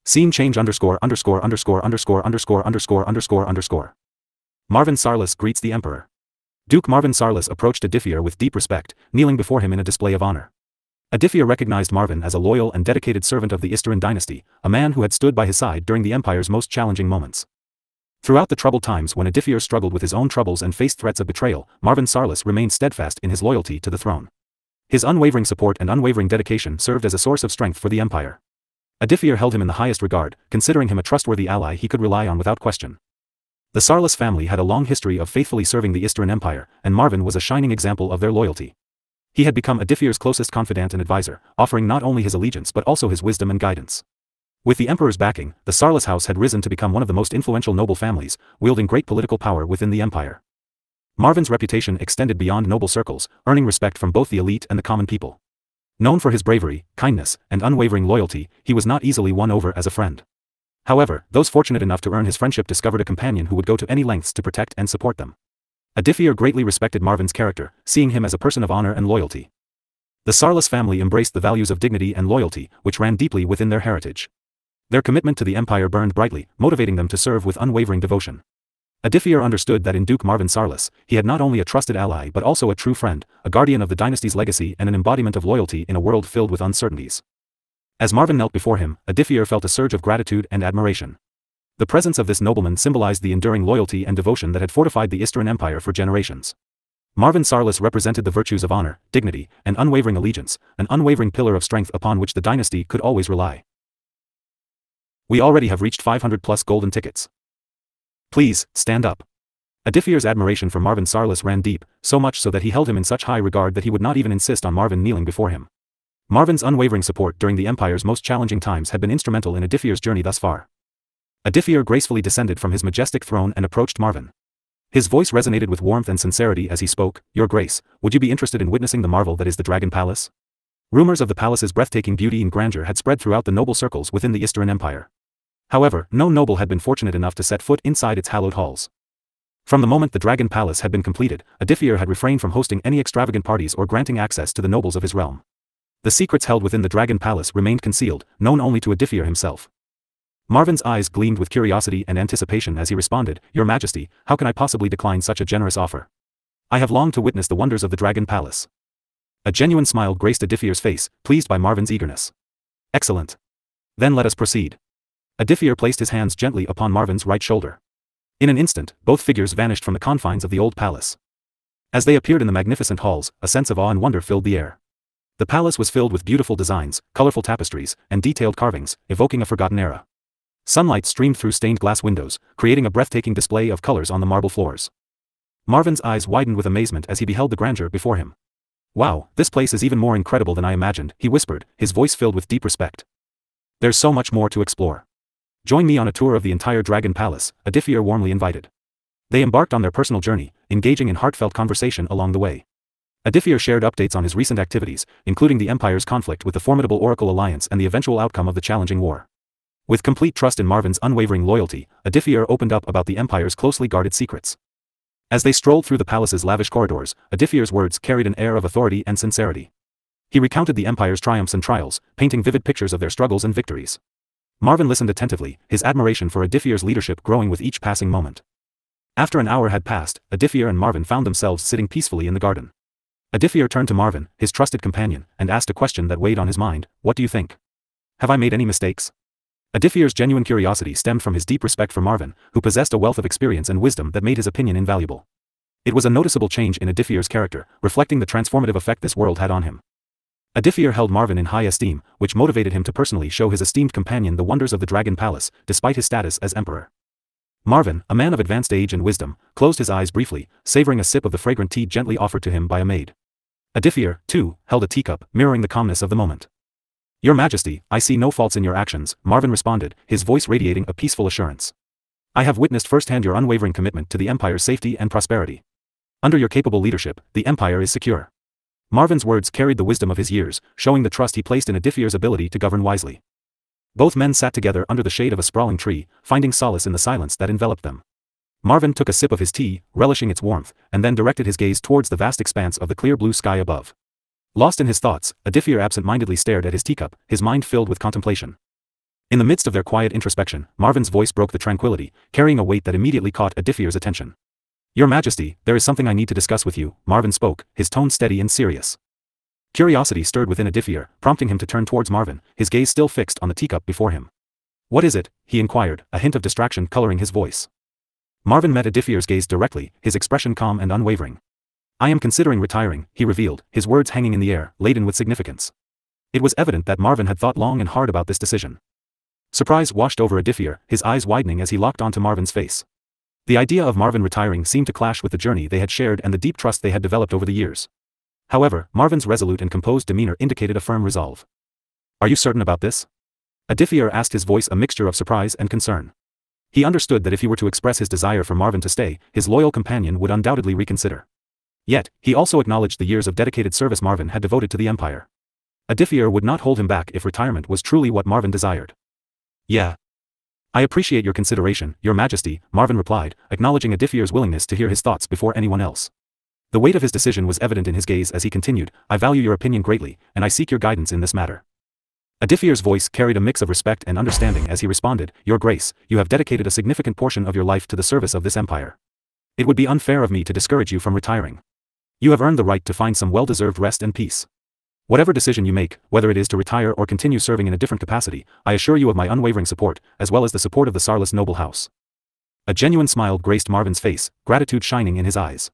Scene change _______________________________________________________________________________________________________________________:. Duke Marvin Sarlis approached Aditya with deep respect, kneeling before him in a display of honor. Aditya recognized Marvin as a loyal and dedicated servant of the Isteran dynasty, a man who had stood by his side during the empire's most challenging moments. Throughout the troubled times when Aditya struggled with his own troubles and faced threats of betrayal, Marvin Sarlis remained steadfast in his loyalty to the throne. His unwavering support and unwavering dedication served as a source of strength for the empire. Aditya held him in the highest regard, considering him a trustworthy ally he could rely on without question. The Sarlis family had a long history of faithfully serving the Isteran Empire, and Marvin was a shining example of their loyalty. He had become Aditya's closest confidant and advisor, offering not only his allegiance but also his wisdom and guidance. With the emperor's backing, the Sarlis house had risen to become one of the most influential noble families, wielding great political power within the empire. Marvin's reputation extended beyond noble circles, earning respect from both the elite and the common people. Known for his bravery, kindness, and unwavering loyalty, he was not easily won over as a friend. However, those fortunate enough to earn his friendship discovered a companion who would go to any lengths to protect and support them. Aditya greatly respected Marvin's character, seeing him as a person of honor and loyalty. The Sarlis family embraced the values of dignity and loyalty, which ran deeply within their heritage. Their commitment to the empire burned brightly, motivating them to serve with unwavering devotion. Aditya understood that in Duke Marvin Sarlis, he had not only a trusted ally but also a true friend, a guardian of the dynasty's legacy and an embodiment of loyalty in a world filled with uncertainties. As Marvin knelt before him, Aditya felt a surge of gratitude and admiration. The presence of this nobleman symbolized the enduring loyalty and devotion that had fortified the Isteran Empire for generations. Marvin Sarlis represented the virtues of honor, dignity, and unwavering allegiance, an unwavering pillar of strength upon which the dynasty could always rely. We already have reached 500+ golden tickets. Please, stand up. Aditya's admiration for Marvin Sarlis ran deep, so much so that he held him in such high regard that he would not even insist on Marvin kneeling before him. Marvin's unwavering support during the Empire's most challenging times had been instrumental in Aditya's journey thus far. Aditya gracefully descended from his majestic throne and approached Marvin. His voice resonated with warmth and sincerity as he spoke. "Your Grace, would you be interested in witnessing the marvel that is the Dragon Palace?" Rumors of the palace's breathtaking beauty and grandeur had spread throughout the noble circles within the Eastern Empire. However, no noble had been fortunate enough to set foot inside its hallowed halls. From the moment the Dragon Palace had been completed, Aditya had refrained from hosting any extravagant parties or granting access to the nobles of his realm. The secrets held within the Dragon Palace remained concealed, known only to Aditya himself. Marvin's eyes gleamed with curiosity and anticipation as he responded, "Your Majesty, how can I possibly decline such a generous offer? I have longed to witness the wonders of the Dragon Palace." A genuine smile graced Aditya's face, pleased by Marvin's eagerness. "Excellent. Then let us proceed." Aditya placed his hands gently upon Marvin's right shoulder. In an instant, both figures vanished from the confines of the old palace. As they appeared in the magnificent halls, a sense of awe and wonder filled the air. The palace was filled with beautiful designs, colorful tapestries, and detailed carvings, evoking a forgotten era. Sunlight streamed through stained glass windows, creating a breathtaking display of colors on the marble floors. Marvin's eyes widened with amazement as he beheld the grandeur before him. "Wow, this place is even more incredible than I imagined," he whispered, his voice filled with deep respect. "There's so much more to explore. Join me on a tour of the entire Dragon Palace," Aditya warmly invited. They embarked on their personal journey, engaging in heartfelt conversation along the way. Aditya shared updates on his recent activities, including the Empire's conflict with the formidable Oracle Alliance and the eventual outcome of the challenging war. With complete trust in Marvin's unwavering loyalty, Aditya opened up about the Empire's closely guarded secrets. As they strolled through the palace's lavish corridors, Aditya's words carried an air of authority and sincerity. He recounted the Empire's triumphs and trials, painting vivid pictures of their struggles and victories. Marvin listened attentively, his admiration for Aditya's leadership growing with each passing moment. After an hour had passed, Aditya and Marvin found themselves sitting peacefully in the garden. Aditya turned to Marvin, his trusted companion, and asked a question that weighed on his mind. "What do you think? Have I made any mistakes?" Aditya's genuine curiosity stemmed from his deep respect for Marvin, who possessed a wealth of experience and wisdom that made his opinion invaluable. It was a noticeable change in Aditya's character, reflecting the transformative effect this world had on him. Aditya held Marvin in high esteem, which motivated him to personally show his esteemed companion the wonders of the Dragon Palace, despite his status as emperor. Marvin, a man of advanced age and wisdom, closed his eyes briefly, savoring a sip of the fragrant tea gently offered to him by a maid. Aditya, too, held a teacup, mirroring the calmness of the moment. "Your Majesty, I see no faults in your actions," Marvin responded, his voice radiating a peaceful assurance. "I have witnessed firsthand your unwavering commitment to the Empire's safety and prosperity. Under your capable leadership, the Empire is secure." Marvin's words carried the wisdom of his years, showing the trust he placed in Aditya's ability to govern wisely. Both men sat together under the shade of a sprawling tree, finding solace in the silence that enveloped them. Marvin took a sip of his tea, relishing its warmth, and then directed his gaze towards the vast expanse of the clear blue sky above. Lost in his thoughts, Aditya absent-mindedly stared at his teacup, his mind filled with contemplation. In the midst of their quiet introspection, Marvin's voice broke the tranquility, carrying a weight that immediately caught Aditya's attention. "Your Majesty, there is something I need to discuss with you," Marvin spoke, his tone steady and serious. Curiosity stirred within Aditya, prompting him to turn towards Marvin, his gaze still fixed on the teacup before him. "What is it?" he inquired, a hint of distraction coloring his voice. Marvin met Aditya's gaze directly, his expression calm and unwavering. "I am considering retiring," he revealed, his words hanging in the air, laden with significance. It was evident that Marvin had thought long and hard about this decision. Surprise washed over Aditya, his eyes widening as he locked onto Marvin's face. The idea of Marvin retiring seemed to clash with the journey they had shared and the deep trust they had developed over the years. However, Marvin's resolute and composed demeanor indicated a firm resolve. "Are you certain about this?" Aditya asked, his voice a mixture of surprise and concern. He understood that if he were to express his desire for Marvin to stay, his loyal companion would undoubtedly reconsider. Yet, he also acknowledged the years of dedicated service Marvin had devoted to the Empire. Aditya would not hold him back if retirement was truly what Marvin desired. "Yeah. I appreciate your consideration, Your Majesty," Marvin replied, acknowledging Aditya's willingness to hear his thoughts before anyone else. The weight of his decision was evident in his gaze as he continued, "I value your opinion greatly, and I seek your guidance in this matter." Aditya's voice carried a mix of respect and understanding as he responded, "Your Grace, you have dedicated a significant portion of your life to the service of this empire. It would be unfair of me to discourage you from retiring. You have earned the right to find some well-deserved rest and peace. Whatever decision you make, whether it is to retire or continue serving in a different capacity, I assure you of my unwavering support, as well as the support of the Sarlis noble house." A genuine smile graced Marvin's face, gratitude shining in his eyes.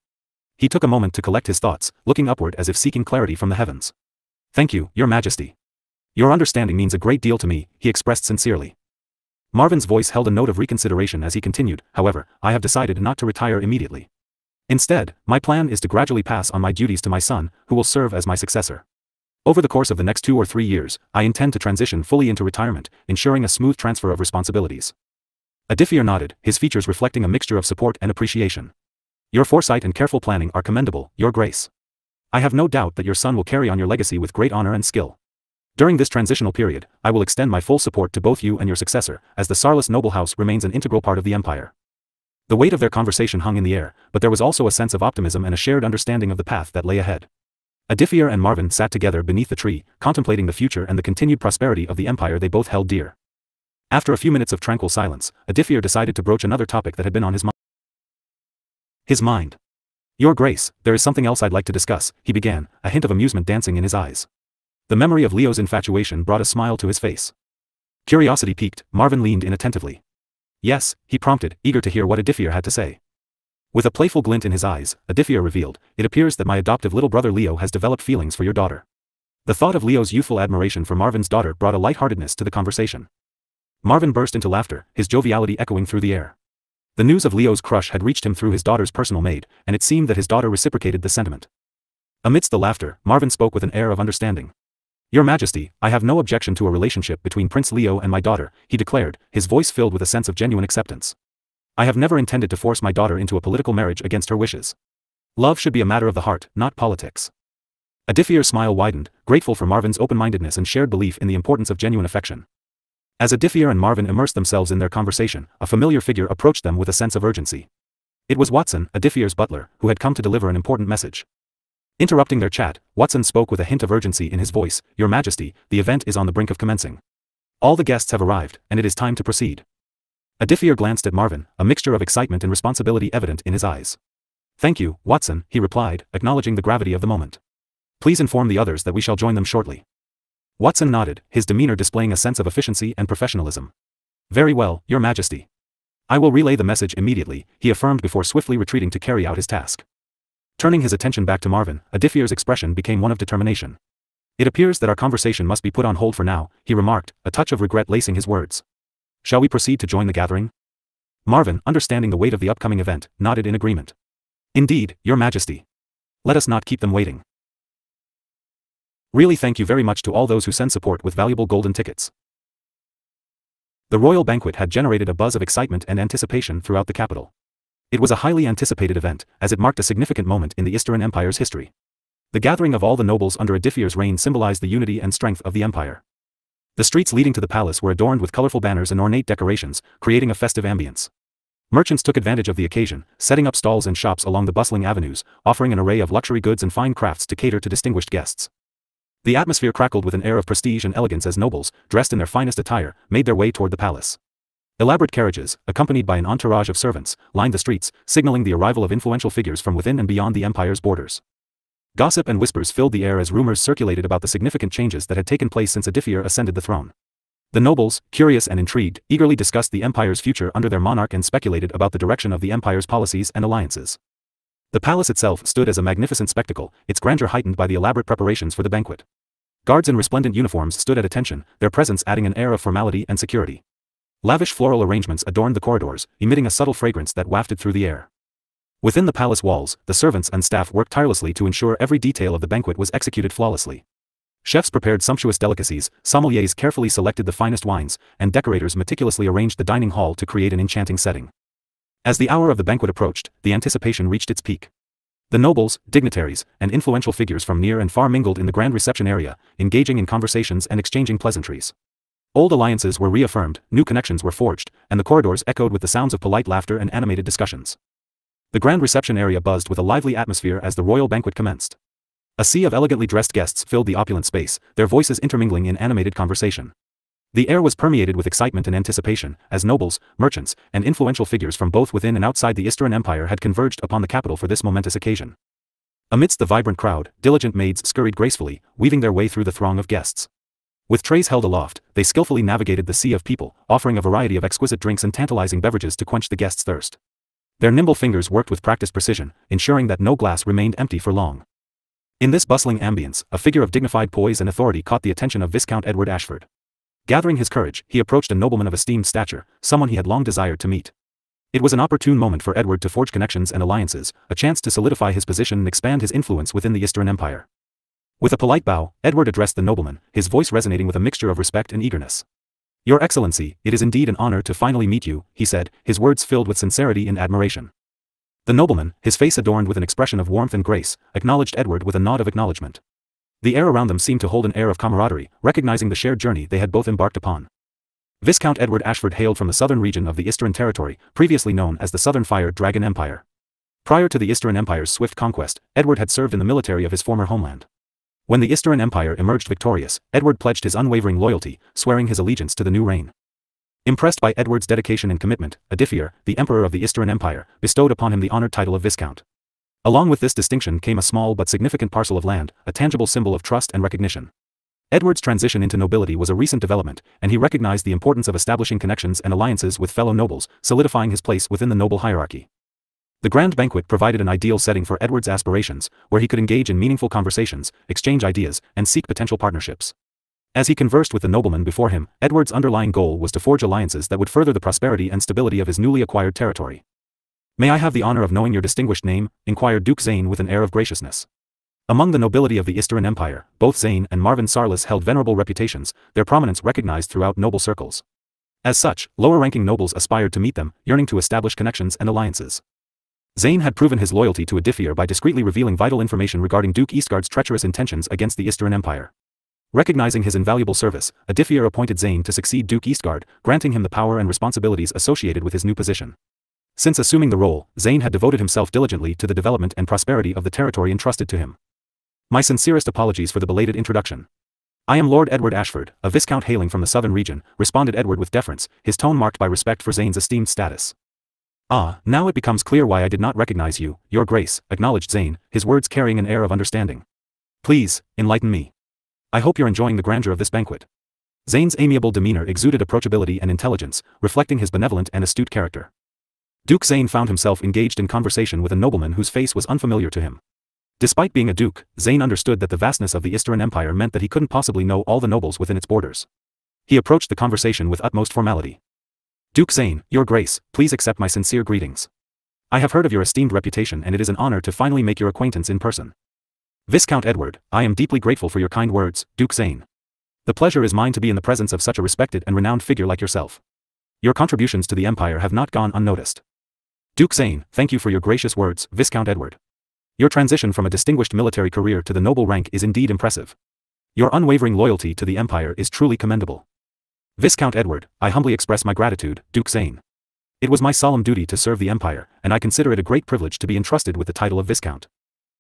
He took a moment to collect his thoughts, looking upward as if seeking clarity from the heavens. "Thank you, Your Majesty. Your understanding means a great deal to me," he expressed sincerely. Marvin's voice held a note of reconsideration as he continued, however, I have decided not to retire immediately. Instead, my plan is to gradually pass on my duties to my son, who will serve as my successor. Over the course of the next 2 or 3 years, I intend to transition fully into retirement, ensuring a smooth transfer of responsibilities. Aditya nodded, his features reflecting a mixture of support and appreciation. Your foresight and careful planning are commendable, Your Grace. I have no doubt that your son will carry on your legacy with great honor and skill. During this transitional period, I will extend my full support to both you and your successor, as the Sarlis noble house remains an integral part of the empire. The weight of their conversation hung in the air, but there was also a sense of optimism and a shared understanding of the path that lay ahead. Aditya and Marvin sat together beneath the tree, contemplating the future and the continued prosperity of the empire they both held dear. After a few minutes of tranquil silence, Aditya decided to broach another topic that had been on his mind. Your Grace, there is something else I'd like to discuss, he began, a hint of amusement dancing in his eyes. The memory of Leo's infatuation brought a smile to his face. Curiosity piqued, Marvin leaned in attentively. Yes, he prompted, eager to hear what Aditya had to say. With a playful glint in his eyes, Aditya revealed, it appears that my adoptive little brother Leo has developed feelings for your daughter. The thought of Leo's youthful admiration for Marvin's daughter brought a lightheartedness to the conversation. Marvin burst into laughter, his joviality echoing through the air. The news of Leo's crush had reached him through his daughter's personal maid, and it seemed that his daughter reciprocated the sentiment. Amidst the laughter, Marvin spoke with an air of understanding. Your Majesty, I have no objection to a relationship between Prince Leo and my daughter, he declared, his voice filled with a sense of genuine acceptance. I have never intended to force my daughter into a political marriage against her wishes. Love should be a matter of the heart, not politics. Aditya's smile widened, grateful for Marvin's open-mindedness and shared belief in the importance of genuine affection. As Aditya and Marvin immersed themselves in their conversation, a familiar figure approached them with a sense of urgency. It was Watson, Aditya's butler, who had come to deliver an important message. Interrupting their chat, Watson spoke with a hint of urgency in his voice, Your Majesty, the event is on the brink of commencing. All the guests have arrived, and it is time to proceed. Aditya glanced at Marvin, a mixture of excitement and responsibility evident in his eyes. Thank you, Watson, he replied, acknowledging the gravity of the moment. Please inform the others that we shall join them shortly. Watson nodded, his demeanor displaying a sense of efficiency and professionalism. Very well, Your Majesty. I will relay the message immediately, he affirmed before swiftly retreating to carry out his task. Turning his attention back to Marvin, Aditya's expression became one of determination. It appears that our conversation must be put on hold for now, he remarked, a touch of regret lacing his words. Shall we proceed to join the gathering? Marvin, understanding the weight of the upcoming event, nodded in agreement. Indeed, Your Majesty. Let us not keep them waiting. Really thank you very much to all those who send support with valuable golden tickets. The royal banquet had generated a buzz of excitement and anticipation throughout the capital. It was a highly anticipated event, as it marked a significant moment in the Eastern Empire's history. The gathering of all the nobles under Aditya's reign symbolized the unity and strength of the empire. The streets leading to the palace were adorned with colorful banners and ornate decorations, creating a festive ambience. Merchants took advantage of the occasion, setting up stalls and shops along the bustling avenues, offering an array of luxury goods and fine crafts to cater to distinguished guests. The atmosphere crackled with an air of prestige and elegance as nobles, dressed in their finest attire, made their way toward the palace. Elaborate carriages, accompanied by an entourage of servants, lined the streets, signaling the arrival of influential figures from within and beyond the empire's borders. Gossip and whispers filled the air as rumors circulated about the significant changes that had taken place since Aditya ascended the throne. The nobles, curious and intrigued, eagerly discussed the empire's future under their monarch and speculated about the direction of the empire's policies and alliances. The palace itself stood as a magnificent spectacle, its grandeur heightened by the elaborate preparations for the banquet. Guards in resplendent uniforms stood at attention, their presence adding an air of formality and security. Lavish floral arrangements adorned the corridors, emitting a subtle fragrance that wafted through the air. Within the palace walls, the servants and staff worked tirelessly to ensure every detail of the banquet was executed flawlessly. Chefs prepared sumptuous delicacies, sommeliers carefully selected the finest wines, and decorators meticulously arranged the dining hall to create an enchanting setting. As the hour of the banquet approached, the anticipation reached its peak. The nobles, dignitaries, and influential figures from near and far mingled in the grand reception area, engaging in conversations and exchanging pleasantries. Old alliances were reaffirmed, new connections were forged, and the corridors echoed with the sounds of polite laughter and animated discussions. The grand reception area buzzed with a lively atmosphere as the royal banquet commenced. A sea of elegantly dressed guests filled the opulent space, their voices intermingling in animated conversation. The air was permeated with excitement and anticipation, as nobles, merchants, and influential figures from both within and outside the Eastern Empire had converged upon the capital for this momentous occasion. Amidst the vibrant crowd, diligent maids scurried gracefully, weaving their way through the throng of guests. With trays held aloft, they skillfully navigated the sea of people, offering a variety of exquisite drinks and tantalizing beverages to quench the guests' thirst. Their nimble fingers worked with practiced precision, ensuring that no glass remained empty for long. In this bustling ambience, a figure of dignified poise and authority caught the attention of Viscount Edward Ashford. Gathering his courage, he approached a nobleman of esteemed stature, someone he had long desired to meet. It was an opportune moment for Edward to forge connections and alliances, a chance to solidify his position and expand his influence within the Eastern Empire. With a polite bow, Edward addressed the nobleman, his voice resonating with a mixture of respect and eagerness. "Your Excellency, it is indeed an honor to finally meet you," he said, his words filled with sincerity and admiration. The nobleman, his face adorned with an expression of warmth and grace, acknowledged Edward with a nod of acknowledgement. The air around them seemed to hold an air of camaraderie, recognizing the shared journey they had both embarked upon. Viscount Edward Ashford hailed from the southern region of the Eastern Territory, previously known as the Southern Fire Dragon Empire. Prior to the Eastern Empire's swift conquest, Edward had served in the military of his former homeland. When the Eastern Empire emerged victorious, Edward pledged his unwavering loyalty, swearing his allegiance to the new reign. Impressed by Edward's dedication and commitment, Aditya, the Emperor of the Eastern Empire, bestowed upon him the honored title of Viscount. Along with this distinction came a small but significant parcel of land, a tangible symbol of trust and recognition. Edward's transition into nobility was a recent development, and he recognized the importance of establishing connections and alliances with fellow nobles, solidifying his place within the noble hierarchy. The grand banquet provided an ideal setting for Edward's aspirations, where he could engage in meaningful conversations, exchange ideas, and seek potential partnerships. As he conversed with the nobleman before him, Edward's underlying goal was to forge alliances that would further the prosperity and stability of his newly acquired territory. "May I have the honor of knowing your distinguished name?" inquired Duke Zane with an air of graciousness. Among the nobility of the Eastern Empire, both Zane and Marvin Sarlis held venerable reputations, their prominence recognized throughout noble circles. As such, lower-ranking nobles aspired to meet them, yearning to establish connections and alliances. Zane had proven his loyalty to Aditya by discreetly revealing vital information regarding Duke Eastguard's treacherous intentions against the Eastern Empire. Recognizing his invaluable service, Aditya appointed Zane to succeed Duke Eastguard, granting him the power and responsibilities associated with his new position. Since assuming the role, Zane had devoted himself diligently to the development and prosperity of the territory entrusted to him. "My sincerest apologies for the belated introduction. I am Lord Edward Ashford, a viscount hailing from the southern region," responded Edward with deference, his tone marked by respect for Zane's esteemed status. "Ah, now it becomes clear why I did not recognize you, Your Grace," acknowledged Zane, his words carrying an air of understanding. "Please, enlighten me. I hope you're enjoying the grandeur of this banquet." Zane's amiable demeanor exuded approachability and intelligence, reflecting his benevolent and astute character. Duke Zane found himself engaged in conversation with a nobleman whose face was unfamiliar to him. Despite being a duke, Zane understood that the vastness of the Eastern Empire meant that he couldn't possibly know all the nobles within its borders. He approached the conversation with utmost formality. "Duke Zane, Your Grace, please accept my sincere greetings. I have heard of your esteemed reputation and it is an honor to finally make your acquaintance in person." "Viscount Edward, I am deeply grateful for your kind words, Duke Zane. The pleasure is mine to be in the presence of such a respected and renowned figure like yourself. Your contributions to the Empire have not gone unnoticed." "Duke Zane, thank you for your gracious words, Viscount Edward. Your transition from a distinguished military career to the noble rank is indeed impressive. Your unwavering loyalty to the Empire is truly commendable." "Viscount Edward, I humbly express my gratitude, Duke Zane. It was my solemn duty to serve the Empire, and I consider it a great privilege to be entrusted with the title of Viscount.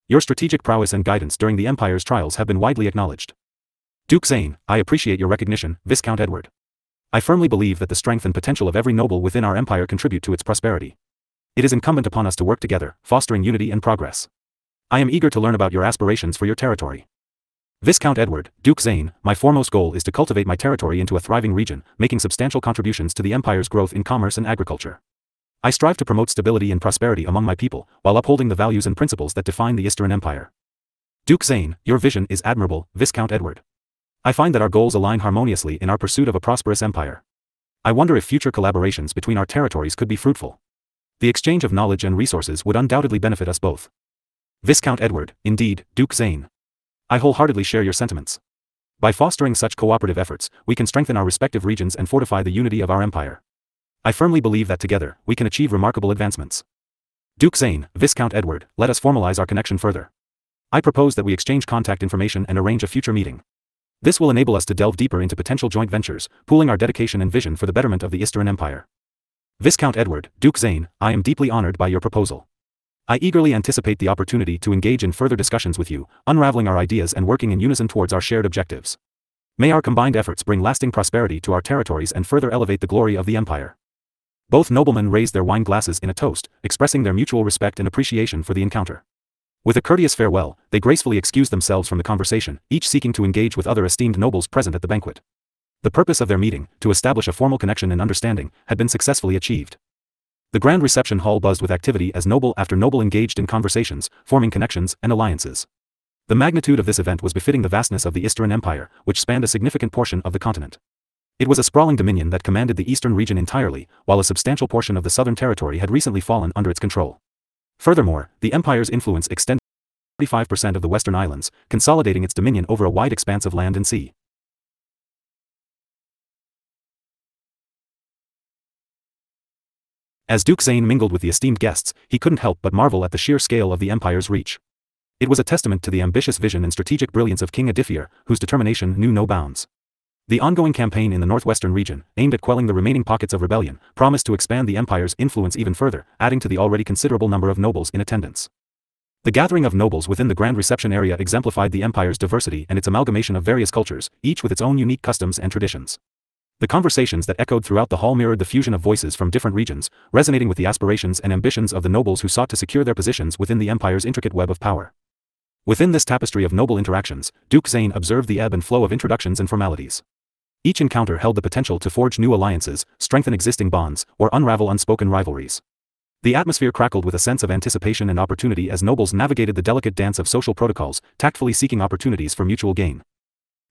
Your strategic prowess and guidance during the Empire's trials have been widely acknowledged." "Duke Zane, I appreciate your recognition, Viscount Edward. I firmly believe that the strength and potential of every noble within our empire contribute to its prosperity. It is incumbent upon us to work together, fostering unity and progress. I am eager to learn about your aspirations for your territory." "Viscount Edward, Duke Zane, my foremost goal is to cultivate my territory into a thriving region, making substantial contributions to the Empire's growth in commerce and agriculture. I strive to promote stability and prosperity among my people, while upholding the values and principles that define the Eastern Empire." "Duke Zane, your vision is admirable, Viscount Edward. I find that our goals align harmoniously in our pursuit of a prosperous empire. I wonder if future collaborations between our territories could be fruitful. The exchange of knowledge and resources would undoubtedly benefit us both." "Viscount Edward, indeed, Duke Zane. I wholeheartedly share your sentiments. By fostering such cooperative efforts, we can strengthen our respective regions and fortify the unity of our empire. I firmly believe that together, we can achieve remarkable advancements." "Duke Zane, Viscount Edward, let us formalize our connection further. I propose that we exchange contact information and arrange a future meeting. This will enable us to delve deeper into potential joint ventures, pooling our dedication and vision for the betterment of the Eastern Empire." "Viscount Edward, Duke Zane, I am deeply honored by your proposal. I eagerly anticipate the opportunity to engage in further discussions with you, unraveling our ideas and working in unison towards our shared objectives. May our combined efforts bring lasting prosperity to our territories and further elevate the glory of the Empire." Both noblemen raised their wine glasses in a toast, expressing their mutual respect and appreciation for the encounter. With a courteous farewell, they gracefully excused themselves from the conversation, each seeking to engage with other esteemed nobles present at the banquet. The purpose of their meeting, to establish a formal connection and understanding, had been successfully achieved. The grand reception hall buzzed with activity as noble after noble engaged in conversations, forming connections and alliances. The magnitude of this event was befitting the vastness of the Eastern Empire, which spanned a significant portion of the continent. It was a sprawling dominion that commanded the eastern region entirely, while a substantial portion of the southern territory had recently fallen under its control. Furthermore, the empire's influence extended 45% of the western islands, consolidating its dominion over a wide expanse of land and sea. As Duke Zane mingled with the esteemed guests, he couldn't help but marvel at the sheer scale of the empire's reach. It was a testament to the ambitious vision and strategic brilliance of King Aditya, whose determination knew no bounds. The ongoing campaign in the northwestern region, aimed at quelling the remaining pockets of rebellion, promised to expand the empire's influence even further, adding to the already considerable number of nobles in attendance. The gathering of nobles within the grand reception area exemplified the empire's diversity and its amalgamation of various cultures, each with its own unique customs and traditions. The conversations that echoed throughout the hall mirrored the fusion of voices from different regions, resonating with the aspirations and ambitions of the nobles who sought to secure their positions within the empire's intricate web of power. Within this tapestry of noble interactions, Duke Zane observed the ebb and flow of introductions and formalities. Each encounter held the potential to forge new alliances, strengthen existing bonds, or unravel unspoken rivalries. The atmosphere crackled with a sense of anticipation and opportunity as nobles navigated the delicate dance of social protocols, tactfully seeking opportunities for mutual gain.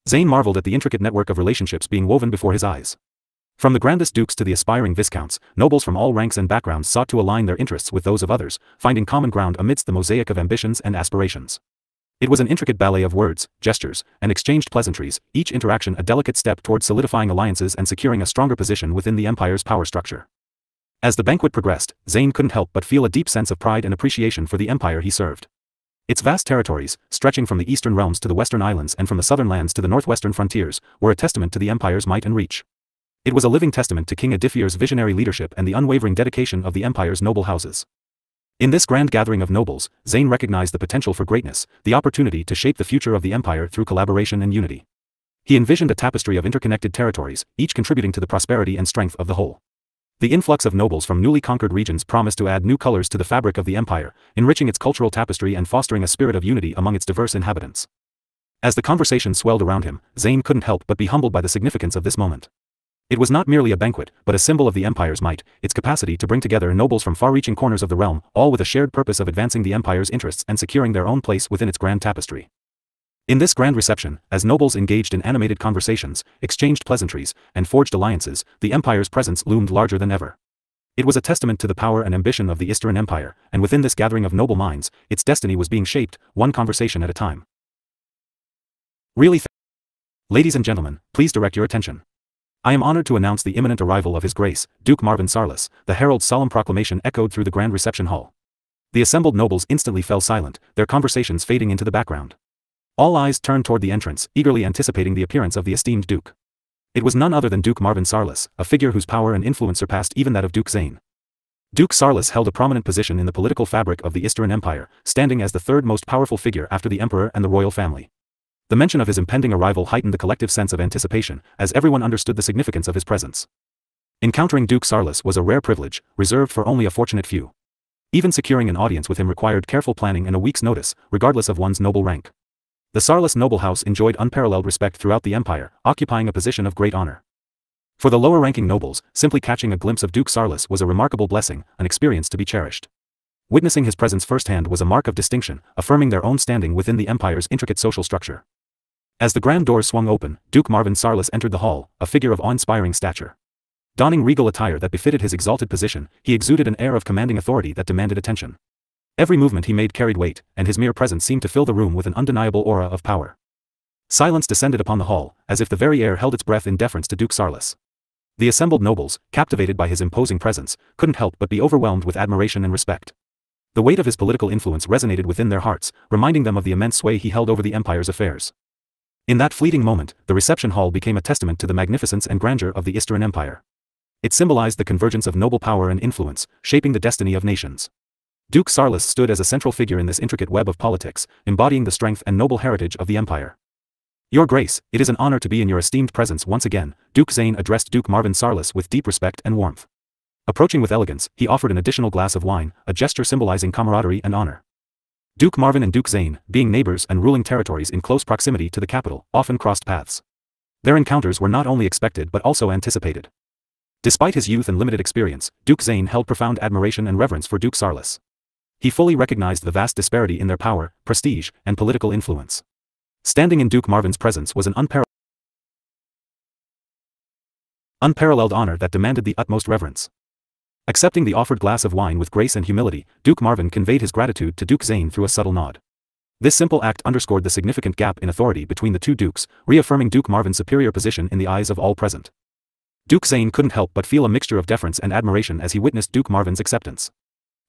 Zane marveled at the intricate network of relationships being woven before his eyes. From the grandest dukes to the aspiring viscounts, nobles from all ranks and backgrounds sought to align their interests with those of others, finding common ground amidst the mosaic of ambitions and aspirations. It was an intricate ballet of words, gestures, and exchanged pleasantries, each interaction a delicate step towards solidifying alliances and securing a stronger position within the empire's power structure. As the banquet progressed, Zane couldn't help but feel a deep sense of pride and appreciation for the empire he served. Its vast territories, stretching from the eastern realms to the western islands and from the southern lands to the northwestern frontiers, were a testament to the empire's might and reach. It was a living testament to King Aditya's visionary leadership and the unwavering dedication of the empire's noble houses. In this grand gathering of nobles, Zane recognized the potential for greatness, the opportunity to shape the future of the empire through collaboration and unity. He envisioned a tapestry of interconnected territories, each contributing to the prosperity and strength of the whole. The influx of nobles from newly conquered regions promised to add new colors to the fabric of the empire, enriching its cultural tapestry and fostering a spirit of unity among its diverse inhabitants. As the conversation swelled around him, Zane couldn't help but be humbled by the significance of this moment. It was not merely a banquet, but a symbol of the empire's might, its capacity to bring together nobles from far-reaching corners of the realm, all with a shared purpose of advancing the empire's interests and securing their own place within its grand tapestry. In this grand reception, as nobles engaged in animated conversations, exchanged pleasantries, and forged alliances, the empire's presence loomed larger than ever. It was a testament to the power and ambition of the Eastern Empire, and within this gathering of noble minds, its destiny was being shaped, one conversation at a time. Really, ladies and gentlemen, please direct your attention. I am honored to announce the imminent arrival of His Grace, Duke Marvin Sarlis. The herald's solemn proclamation echoed through the grand reception hall. The assembled nobles instantly fell silent, their conversations fading into the background. All eyes turned toward the entrance, eagerly anticipating the appearance of the esteemed Duke. It was none other than Duke Marvin Sarlis, a figure whose power and influence surpassed even that of Duke Zane. Duke Sarlis held a prominent position in the political fabric of the Eastern Empire, standing as the third most powerful figure after the emperor and the royal family. The mention of his impending arrival heightened the collective sense of anticipation, as everyone understood the significance of his presence. Encountering Duke Sarlis was a rare privilege, reserved for only a fortunate few. Even securing an audience with him required careful planning and a week's notice, regardless of one's noble rank. The Sarlis noble house enjoyed unparalleled respect throughout the empire, occupying a position of great honor. For the lower-ranking nobles, simply catching a glimpse of Duke Sarlis was a remarkable blessing, an experience to be cherished. Witnessing his presence firsthand was a mark of distinction, affirming their own standing within the empire's intricate social structure. As the grand doors swung open, Duke Marvin Sarlis entered the hall, a figure of awe-inspiring stature. Donning regal attire that befitted his exalted position, he exuded an air of commanding authority that demanded attention. Every movement he made carried weight, and his mere presence seemed to fill the room with an undeniable aura of power. Silence descended upon the hall, as if the very air held its breath in deference to Duke Sarlis. The assembled nobles, captivated by his imposing presence, couldn't help but be overwhelmed with admiration and respect. The weight of his political influence resonated within their hearts, reminding them of the immense sway he held over the empire's affairs. In that fleeting moment, the reception hall became a testament to the magnificence and grandeur of the Eastern Empire. It symbolized the convergence of noble power and influence, shaping the destiny of nations. Duke Sarlis stood as a central figure in this intricate web of politics, embodying the strength and noble heritage of the empire. Your Grace, it is an honor to be in your esteemed presence once again, Duke Zane addressed Duke Marvin Sarlis with deep respect and warmth. Approaching with elegance, he offered an additional glass of wine, a gesture symbolizing camaraderie and honor. Duke Marvin and Duke Zane, being neighbors and ruling territories in close proximity to the capital, often crossed paths. Their encounters were not only expected but also anticipated. Despite his youth and limited experience, Duke Zane held profound admiration and reverence for Duke Sarlis. He fully recognized the vast disparity in their power, prestige, and political influence. Standing in Duke Marvin's presence was an unparalleled Unparalleled honor that demanded the utmost reverence. Accepting the offered glass of wine with grace and humility, Duke Marvin conveyed his gratitude to Duke Zane through a subtle nod. This simple act underscored the significant gap in authority between the two dukes, reaffirming Duke Marvin's superior position in the eyes of all present. Duke Zane couldn't help but feel a mixture of deference and admiration as he witnessed Duke Marvin's acceptance.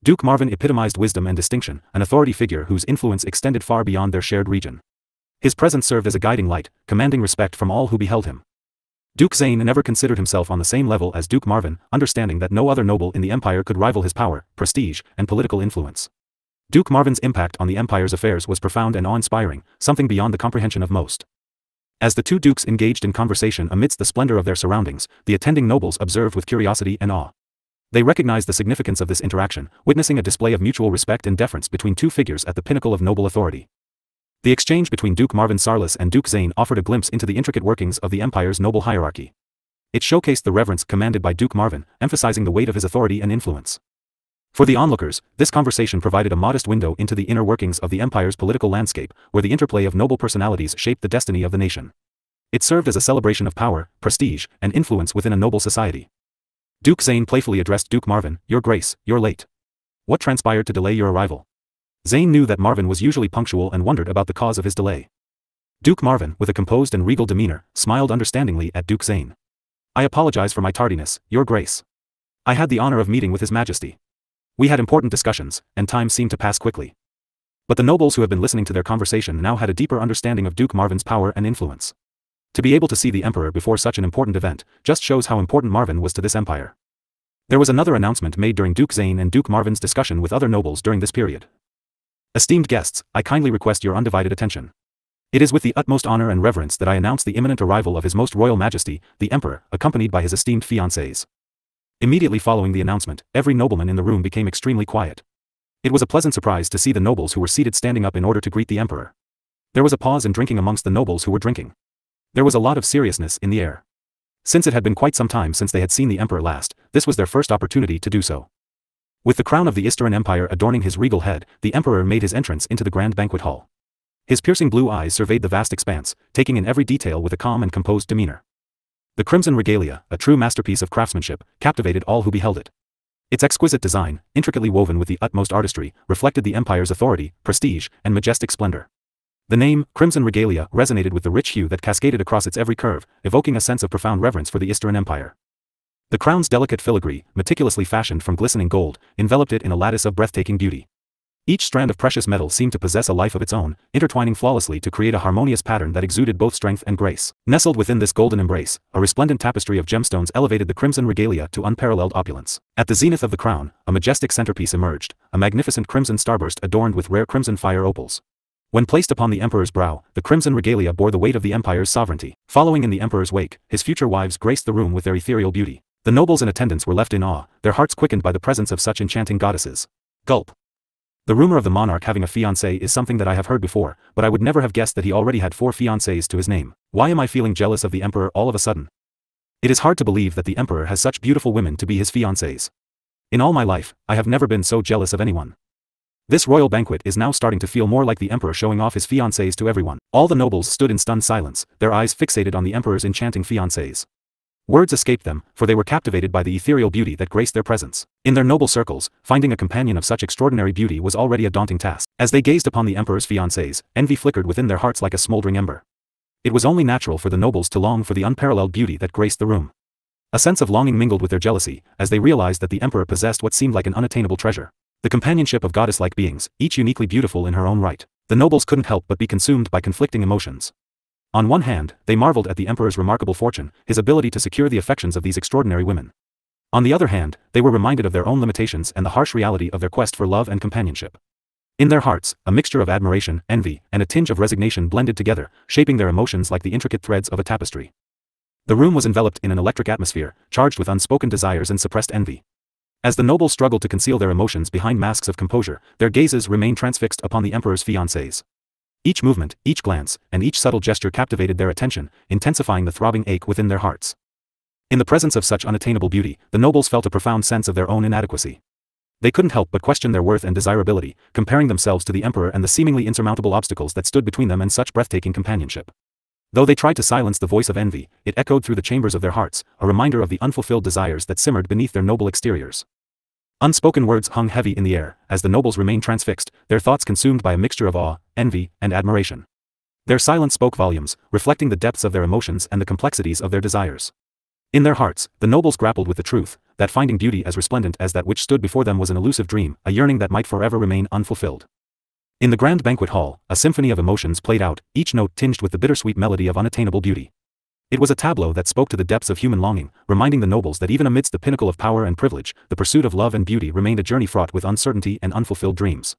Duke Marvin epitomized wisdom and distinction, an authority figure whose influence extended far beyond their shared region. His presence served as a guiding light, commanding respect from all who beheld him. Duke Zane never considered himself on the same level as Duke Marvin, understanding that no other noble in the empire could rival his power, prestige, and political influence. Duke Marvin's impact on the empire's affairs was profound and awe-inspiring, something beyond the comprehension of most. As the two dukes engaged in conversation amidst the splendor of their surroundings, the attending nobles observed with curiosity and awe. They recognized the significance of this interaction, witnessing a display of mutual respect and deference between two figures at the pinnacle of noble authority. The exchange between Duke Marvin Sarlis and Duke Zane offered a glimpse into the intricate workings of the empire's noble hierarchy. It showcased the reverence commanded by Duke Marvin, emphasizing the weight of his authority and influence. For the onlookers, this conversation provided a modest window into the inner workings of the empire's political landscape, where the interplay of noble personalities shaped the destiny of the nation. It served as a celebration of power, prestige, and influence within a noble society. Duke Zane playfully addressed Duke Marvin, "Your Grace, you're late. What transpired to delay your arrival?" Zane knew that Marvin was usually punctual and wondered about the cause of his delay. Duke Marvin, with a composed and regal demeanor, smiled understandingly at Duke Zane. "I apologize for my tardiness, Your Grace. I had the honor of meeting with His Majesty. We had important discussions, and time seemed to pass quickly." But the nobles who had been listening to their conversation now had a deeper understanding of Duke Marvin's power and influence. To be able to see the emperor before such an important event, just shows how important Marvin was to this empire. There was another announcement made during Duke Zane and Duke Marvin's discussion with other nobles during this period. "Esteemed guests, I kindly request your undivided attention. It is with the utmost honor and reverence that I announce the imminent arrival of His Most Royal Majesty, the Emperor, accompanied by his esteemed fiancés." Immediately following the announcement, every nobleman in the room became extremely quiet. It was a pleasant surprise to see the nobles who were seated standing up in order to greet the emperor. There was a pause in drinking amongst the nobles who were drinking. There was a lot of seriousness in the air. Since it had been quite some time since they had seen the emperor last, this was their first opportunity to do so. With the crown of the Eastern Empire adorning his regal head, the emperor made his entrance into the grand banquet hall. His piercing blue eyes surveyed the vast expanse, taking in every detail with a calm and composed demeanor. The crimson regalia, a true masterpiece of craftsmanship, captivated all who beheld it. Its exquisite design, intricately woven with the utmost artistry, reflected the empire's authority, prestige, and majestic splendor. The name, Crimson Regalia, resonated with the rich hue that cascaded across its every curve, evoking a sense of profound reverence for the Eastern Empire. The crown's delicate filigree, meticulously fashioned from glistening gold, enveloped it in a lattice of breathtaking beauty. Each strand of precious metal seemed to possess a life of its own, intertwining flawlessly to create a harmonious pattern that exuded both strength and grace. Nestled within this golden embrace, a resplendent tapestry of gemstones elevated the Crimson Regalia to unparalleled opulence. At the zenith of the crown, a majestic centerpiece emerged, a magnificent crimson starburst adorned with rare crimson fire opals. When placed upon the emperor's brow, the Crimson Regalia bore the weight of the empire's sovereignty. Following in the emperor's wake, his future wives graced the room with their ethereal beauty. The nobles in attendance were left in awe, their hearts quickened by the presence of such enchanting goddesses. Gulp. The rumor of the monarch having a fiancée is something that I have heard before, but I would never have guessed that he already had 4 fiancées to his name. Why am I feeling jealous of the emperor all of a sudden? It is hard to believe that the emperor has such beautiful women to be his fiancées. In all my life, I have never been so jealous of anyone. This royal banquet is now starting to feel more like the emperor showing off his fiancées to everyone. All the nobles stood in stunned silence, their eyes fixated on the emperor's enchanting fiancées. Words escaped them, for they were captivated by the ethereal beauty that graced their presence. In their noble circles, finding a companion of such extraordinary beauty was already a daunting task. As they gazed upon the emperor's fiancées, envy flickered within their hearts like a smoldering ember. It was only natural for the nobles to long for the unparalleled beauty that graced the room. A sense of longing mingled with their jealousy, as they realized that the emperor possessed what seemed like an unattainable treasure. The companionship of goddess-like beings, each uniquely beautiful in her own right. The nobles couldn't help but be consumed by conflicting emotions. On one hand, they marveled at the emperor's remarkable fortune, his ability to secure the affections of these extraordinary women. On the other hand, they were reminded of their own limitations and the harsh reality of their quest for love and companionship. In their hearts, a mixture of admiration, envy, and a tinge of resignation blended together, shaping their emotions like the intricate threads of a tapestry. The room was enveloped in an electric atmosphere, charged with unspoken desires and suppressed envy. As the nobles struggled to conceal their emotions behind masks of composure, their gazes remained transfixed upon the emperor's fiancées. Each movement, each glance, and each subtle gesture captivated their attention, intensifying the throbbing ache within their hearts. In the presence of such unattainable beauty, the nobles felt a profound sense of their own inadequacy. They couldn't help but question their worth and desirability, comparing themselves to the emperor and the seemingly insurmountable obstacles that stood between them and such breathtaking companionship. Though they tried to silence the voice of envy, it echoed through the chambers of their hearts, a reminder of the unfulfilled desires that simmered beneath their noble exteriors. Unspoken words hung heavy in the air, as the nobles remained transfixed, their thoughts consumed by a mixture of awe, envy, and admiration. Their silence spoke volumes, reflecting the depths of their emotions and the complexities of their desires. In their hearts, the nobles grappled with the truth, that finding beauty as resplendent as that which stood before them was an elusive dream, a yearning that might forever remain unfulfilled. In the grand banquet hall, a symphony of emotions played out, each note tinged with the bittersweet melody of unattainable beauty. It was a tableau that spoke to the depths of human longing, reminding the nobles that even amidst the pinnacle of power and privilege, the pursuit of love and beauty remained a journey fraught with uncertainty and unfulfilled dreams.